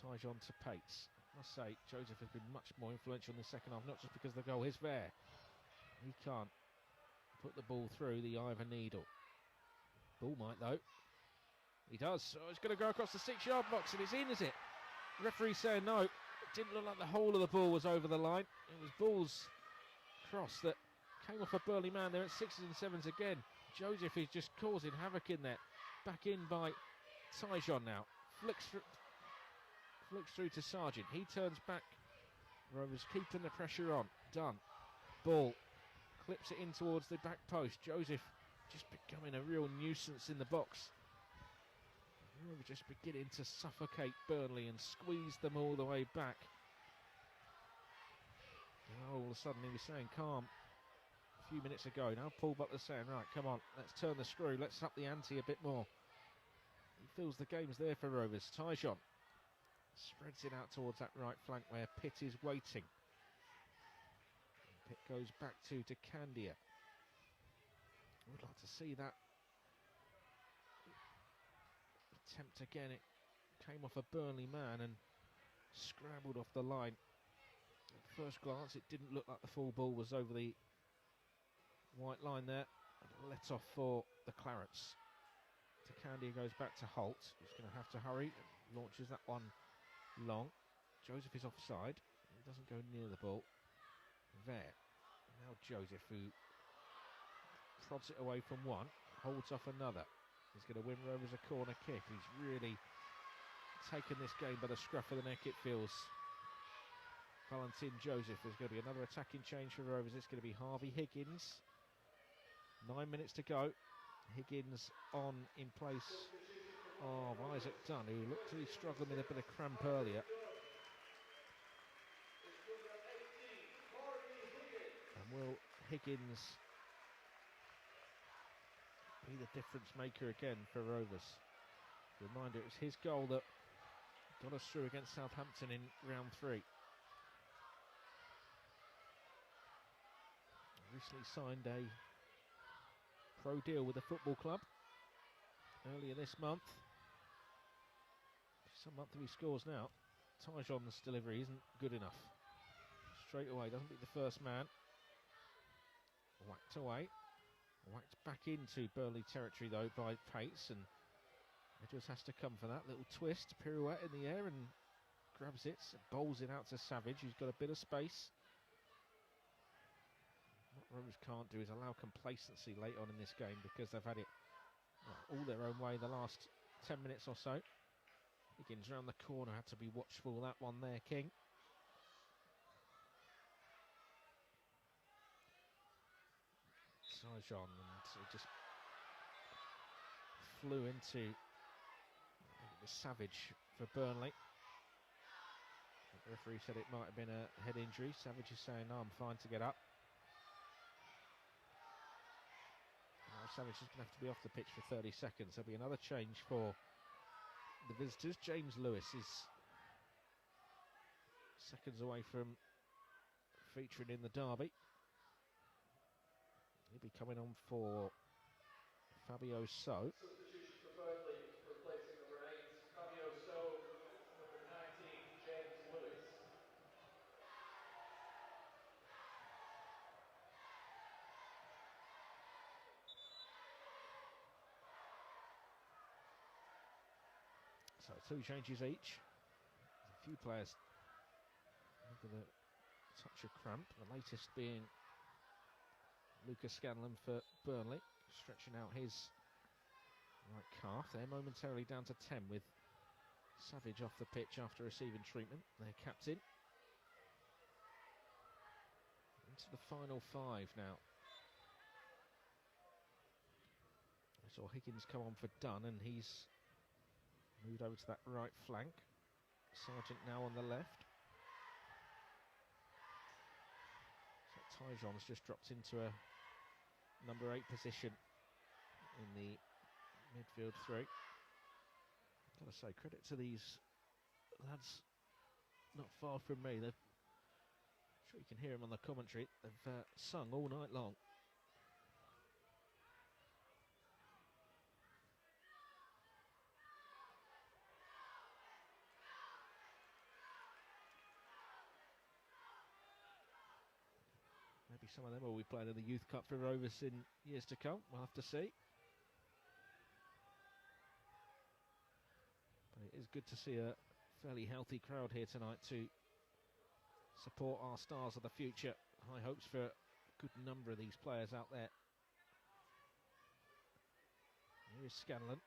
Tyjon to Pates. I must say, Joseph has been much more influential in the second half, not just because of the goal. Here's Ver. He can't put the ball through the eye of a needle. Ball might though. He does. Oh, it's going to go across the 6-yard box and it's in, is it? The referee saying no. It didn't look like the whole of the ball was over the line. It was Ball's cross that came off a Burnley man there at 6s and 7s again. Joseph is just causing havoc in there. Back in by Tyjon now. Flicks through to Sargent. He turns back. Rovers keeping the pressure on. Done. Ball. Clips it in towards the back post. Joseph just becoming a real nuisance in the box. Rovers just beginning to suffocate Burnley and squeeze them all the way back. And all of a sudden he was saying calm a few minutes ago. Now Paul Butler's saying, right, come on, let's turn the screw. Let's up the ante a bit more. He feels the game's there for Rovers. Tyjon spreads it out towards that right flank where Pitt is waiting. Pitt goes back to Candia. I would like to see that attempt again. It came off a Burnley man and scrambled off the line. At first glance, it didn't look like the full ball was over the white line there. And let off for the Clarets. Candia goes back to Holt. He's going to have to hurry. Launches that one long. Joseph is offside. He doesn't go near the ball. There. Now Joseph, who prods it away from one, holds off another. He's going to win Rovers a corner kick. He's really taken this game by the scruff of the neck, it feels. Valentin Joseph. There's going to be another attacking change for Rovers. It's going to be Harvey Higgins. 9 minutes to go. Higgins on in place of Isaac Dunn, who looked to be struggling with a bit of cramp earlier. And will Higgins be the difference maker again for Rovers? Reminder, it was his goal that got us through against Southampton in round 3. Recently signed a pro deal with the football club earlier this month. Some month he scores now. Tyjon's delivery isn't good enough. Straight away, doesn't beat the first man. Whacked away. Whacked back into Burnley territory though by Pates, and Edwards has to come for that little twist, pirouette in the air, and grabs it, bowls it out to Savage, who's got a bit of space. What Rovers can't do is allow complacency late on in this game, because they've had it all their own way the last 10 minutes or so. Higgins round the corner, had to be watchful that one there, King. Tyjon, and it just flew into the Savage for Burnley. The referee said it might have been a head injury. Savage is saying, no, I'm fine to get up. Now Savage is going to have to be off the pitch for 30 seconds. There'll be another change for the visitors. James Lewis is seconds away from featuring in the derby. He'll be coming on for Fabio So.
Substitution for Burnley, replacing number 8, Fabio So, number 19, James Lewis.
So 2 changes each. A few players with a touch of cramp, the latest being Lucas Scanlon for Burnley, stretching out his right calf. They're momentarily down to 10 with Savage off the pitch after receiving treatment. Their captain. Into the final 5 now. Saw Higgins come on for Dunn, and he's moved over to that right flank. Sargent now on the left. So Tyjon's just dropped into a number 8 position in the midfield three. Gotta say, credit to these lads not far from me. I'm sure you can hear them on the commentary. They've sung all night long. Maybe some of them will be playing in the Youth Cup for Rovers in years to come. We'll have to see. But it is good to see a fairly healthy crowd here tonight to support our stars of the future. High hopes for a good number of these players out there. Here is Scanlon.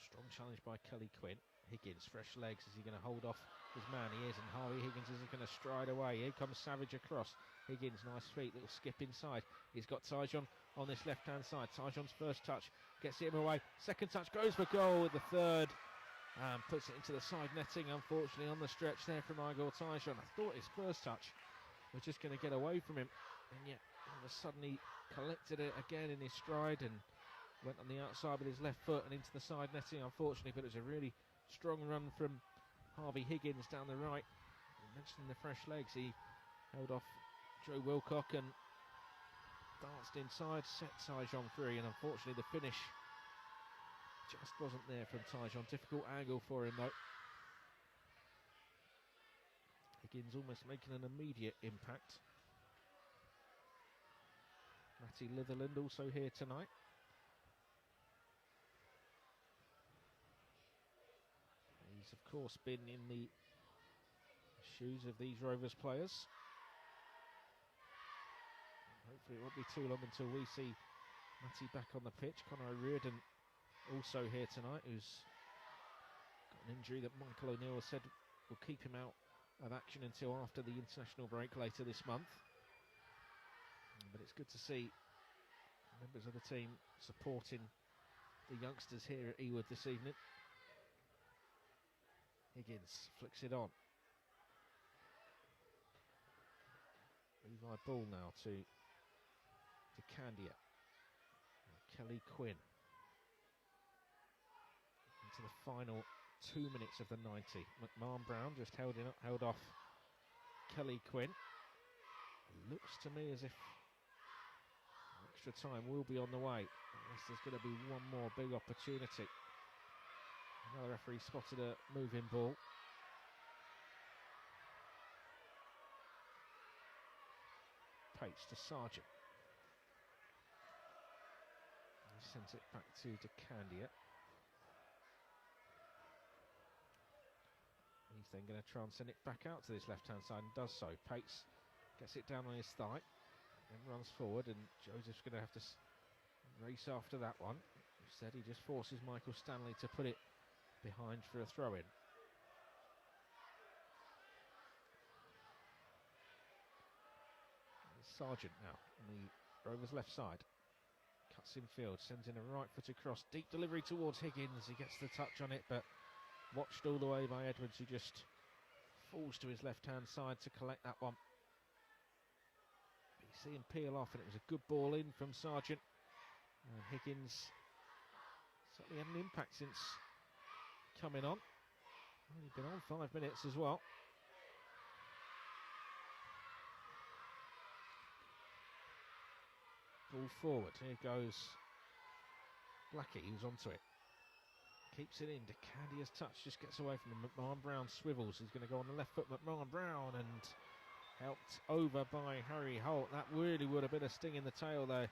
Strong challenge by Kelly Quinn. Higgins, fresh legs. Is he going to hold off his man? He is, and Harvey Higgins isn't going to stride away. Here comes Savage across. Higgins, nice feet, little skip inside. He's got Tyjon on this left-hand side. Tyjon's first touch, gets him away. Second touch, goes for goal with the third. And puts it into the side netting, unfortunately, on the stretch there from Igor Tyjon. I thought his first touch was just going to get away from him. And yet, all of a sudden, he collected it again in his stride and went on the outside with his left foot and into the side netting, unfortunately. But it was a really strong run from Harvey Higgins down the right. Mentioning the fresh legs, he held off Joe Wilcock and danced inside, set Tyjon free, and unfortunately the finish just wasn't there from Tyjon. Difficult angle for him though. Higgins almost making an immediate impact. Matty Litherland also here tonight. He's of course been in the shoes of these Rovers players. Hopefully it won't be too long until we see Matty back on the pitch. Conor Reardon also here tonight, who's got an injury that Michael O'Neill has said will keep him out of action until after the international break later this month. But it's good to see members of the team supporting the youngsters here at Ewood this evening. Higgins flicks it on. Levi Ball now to Candia. Kelly Quinn. Into the final 2 minutes of the 90. McMahon Brown just held off Kelly Quinn. Looks to me as if extra time will be on the way, unless there's going to be one more big opportunity. Another referee spotted a moving ball. Pates to Sargent. He sends it back to Candia. He's then going to try and send it back out to this left-hand side and does so. Pates gets it down on his thigh, then runs forward, and Joseph's going to have to race after that one. Instead, he just forces Michael Stanley to put it behind for a throw-in. Sargent now on the Rovers left side. Cuts in field, sends in a right foot across. Deep delivery towards Higgins. He gets the touch on it, but watched all the way by Edwards, who just falls to his left-hand side to collect that one. But you see him peel off, and it was a good ball in from Sargent. And Higgins certainly had an impact since coming on. Only been on 5 minutes as well. Ball forward, here goes Blackie, who's onto it. Keeps it in, Candia's touch just gets away from him. McMahon Brown swivels, he's going to go on the left foot. McMahon Brown, and helped over by Harry Holt. That really would have been a sting in the tail there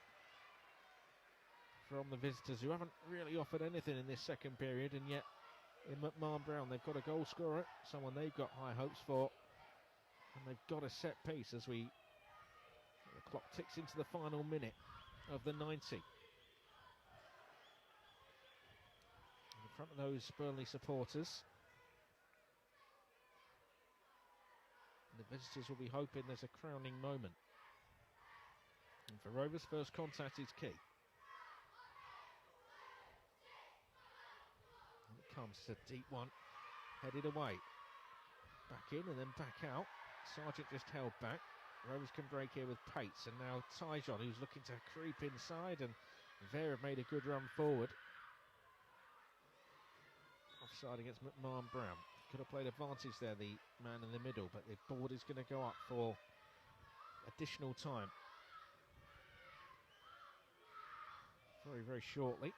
from the visitors, who haven't really offered anything in this second period, and yet in McMahon Brown they've got a goal scorer, someone they've got high hopes for, and they've got a set piece as the clock ticks into the final minute of the 90. In front of those Burnley supporters, the visitors will be hoping there's a crowning moment. And for Rovers, first contact is key. comes. It's a deep one, headed away. Back in and then back out. Sargent just held back. Rovers can break here with pace, and now Tyjon, who's looking to creep inside, and Vera made a good run forward. Offside against McMahon Brown. Could have played advantage there, the man in the middle, but the board is going to go up for additional time. Very, very shortly.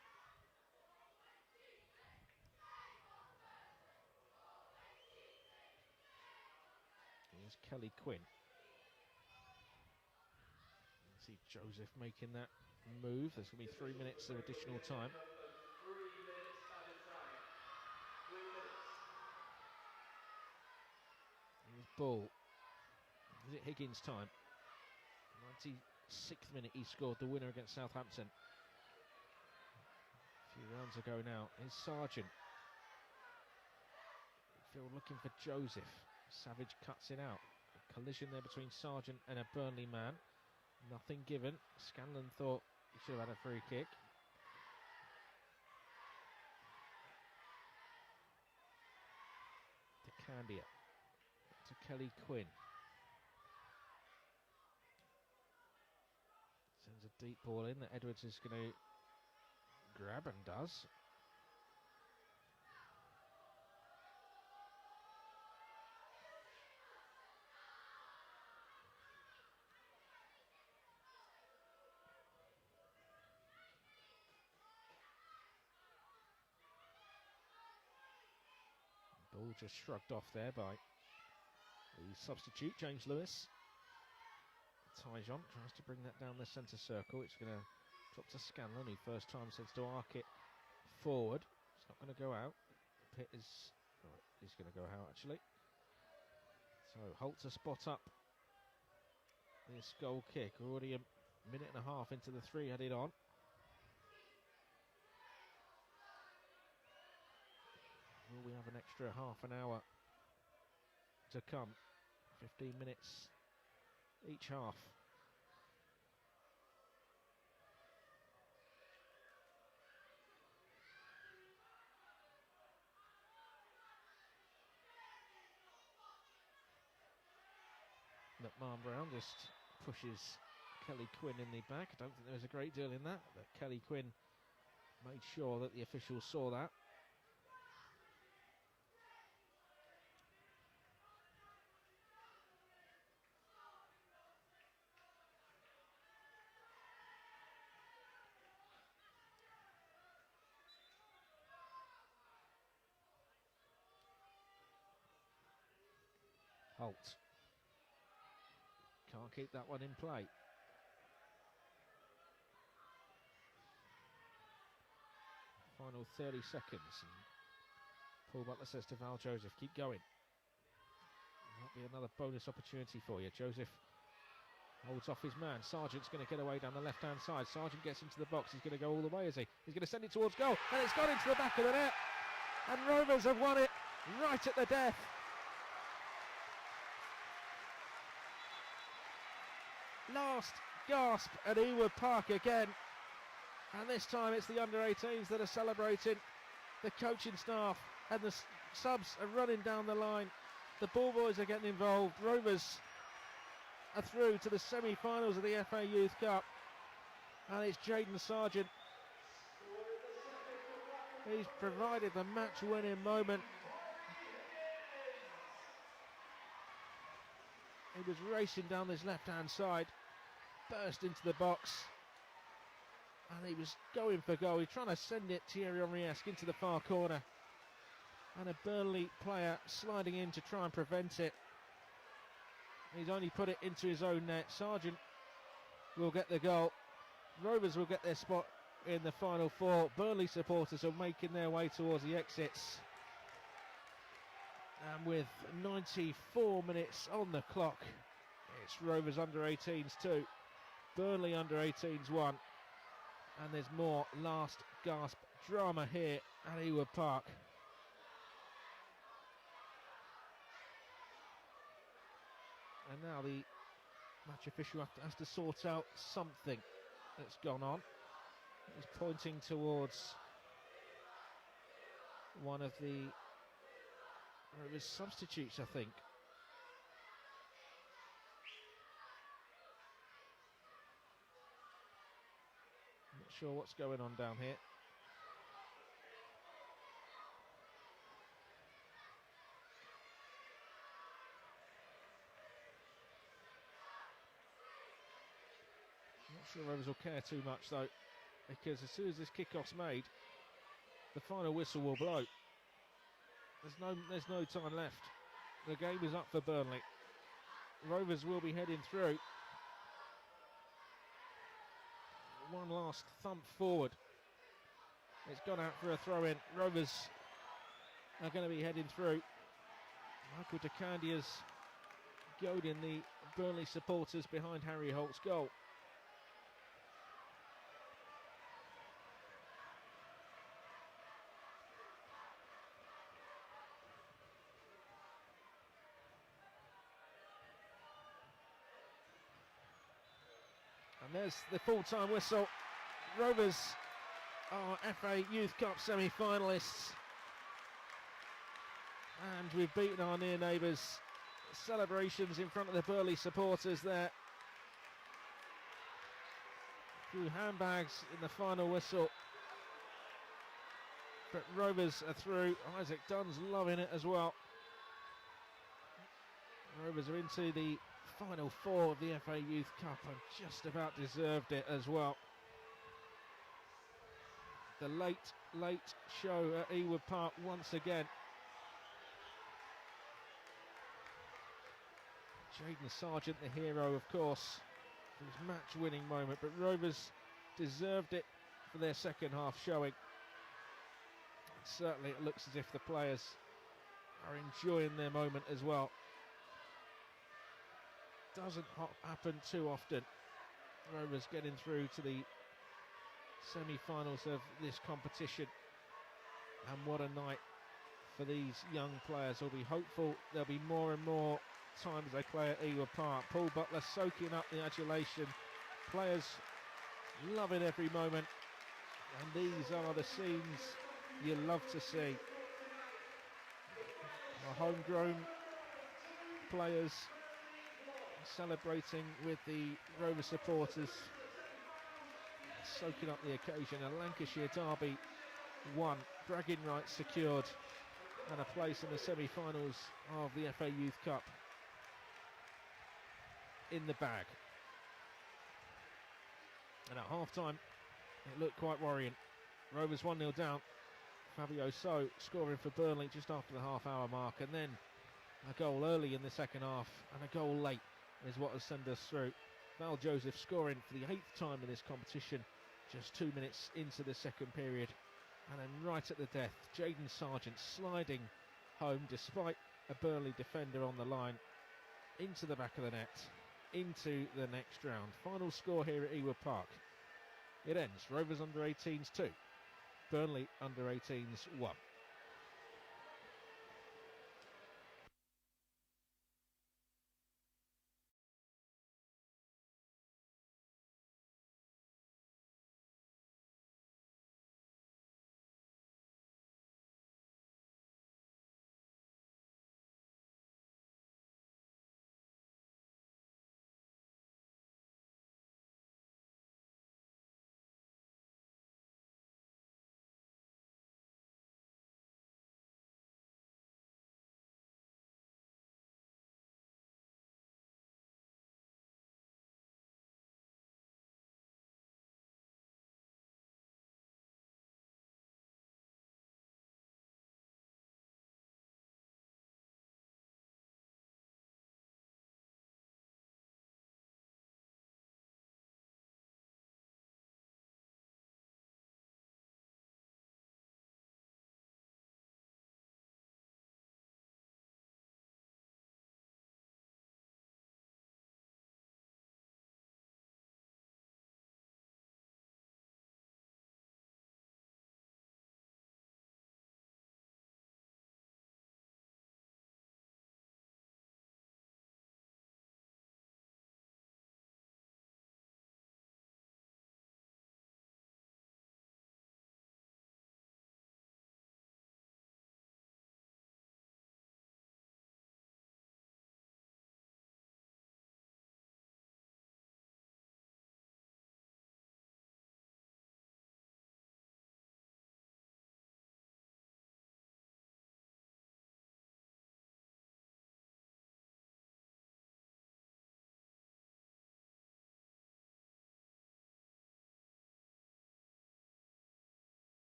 Here's Kelly Quinn. See Joseph making that move. There's going to be 3 minutes of additional time. Here's Bull. Is it Higgins' time? 96th minute he scored the winner against Southampton. A few rounds ago now. Here's Sargent. Phil looking for Joseph. Savage cuts it out. A collision there between Sargent and a Burnley man. Nothing given. Scanlon thought he should have had a free kick. To Candia. To Kelly Quinn. Sends a deep ball in that Edwards is going to grab, and does. Ball just shrugged off there by the substitute, James Lewis. Tyjon tries to bring that down the centre circle. It's going to drop to Scanlon, who first time says to arc it forward. It's not going to go out. Pitt is... Oh, he's going to go out, actually. So, Holt to spot up this goal kick. We're already a minute and a half into the three headed on. Will we have an extra half an hour to come? 15 minutes each half. McMahon Brown just pushes Kelly Quinn in the back. I don't think there was a great deal in that, but Kelly Quinn made sure that the officials saw that. Holt. Can't keep that one in play. Final 30 seconds. And Paul Butler says to Val Joseph, keep going. Might be another bonus opportunity for you. Joseph holds off his man. Sargent's going to get away down the left-hand side. Sargent gets into the box. He's going to go all the way, is he? He's going to send it towards goal. And it's gone into the back of the net. And Rovers have won it right at the death. Last gasp at Ewood Park again, and this time it's the under-18s that are celebrating. The coaching staff and the subs are running down the line. The ball boys are getting involved. Rovers are through to the semi-finals of the FA Youth Cup, and it's Jayden Sargent. He's provided the match-winning moment. He was racing down this left-hand side, burst into the box, and he was going for goal. He's trying to send it Thierry Henry-esque into the far corner, and a Burnley player sliding in to try and prevent it. He's only put it into his own net. Sargent will get the goal. Rovers will get their spot in the final four. Burnley supporters are making their way towards the exits. And with 94 minutes on the clock, it's Rovers under-18s 2, Burnley under-18s 1, and there's more last gasp drama here at Ewood Park. And now the match official has to sort out something that's gone on. He's pointing towards one of the Rovers substitutes, I think. Not sure what's going on down here. Not sure Rovers will care too much though, because as soon as this kickoff's made, the final whistle will blow. There's no time left. The game is up for Burnley. Rovers will be heading through. One last thump forward. It's gone out for a throw-in. Rovers are going to be heading through. Michael DeCandia's goading the Burnley supporters behind Harry Holt's goal. And there's the full-time whistle. Rovers are FA Youth Cup semi-finalists. And we've beaten our near neighbours. Celebrations in front of the Burnley supporters there. A few handbags in the final whistle. But Rovers are through. Isaac Dunn's loving it as well. Rovers are into the final four of the FA Youth Cup and just about deserved it as well. The late show at Ewood Park once again. Jayden Sargent, the hero, of course, for his match-winning moment, but Rovers deserved it for their second half showing. Certainly it looks as if the players are enjoying their moment as well. Doesn't happen too often. Rovers getting through to the semi-finals of this competition, and what a night for these young players. We'll be hopeful there'll be more and more times they play at Ewood Park. Paul Butler soaking up the adulation, players loving every moment, and these are the scenes you love to see. Our homegrown players celebrating with the Rover supporters, soaking up the occasion. A Lancashire derby won, bragging rights secured, and a place in the semi-finals of the FA Youth Cup in the bag. And at half-time it looked quite worrying. Rovers 1-0 down. Fabio So scoring for Burnley just after the half-hour mark, and then a goal early in the second half and a goal late is what has sent us through. Val Joseph scoring for the 8th time in this competition, just 2 minutes into the second period. And then right at the death, Jayden Sargent sliding home despite a Burnley defender on the line, into the back of the net, into the next round. Final score here at Ewood Park. It ends Rovers under 18s 2, Burnley under 18s 1.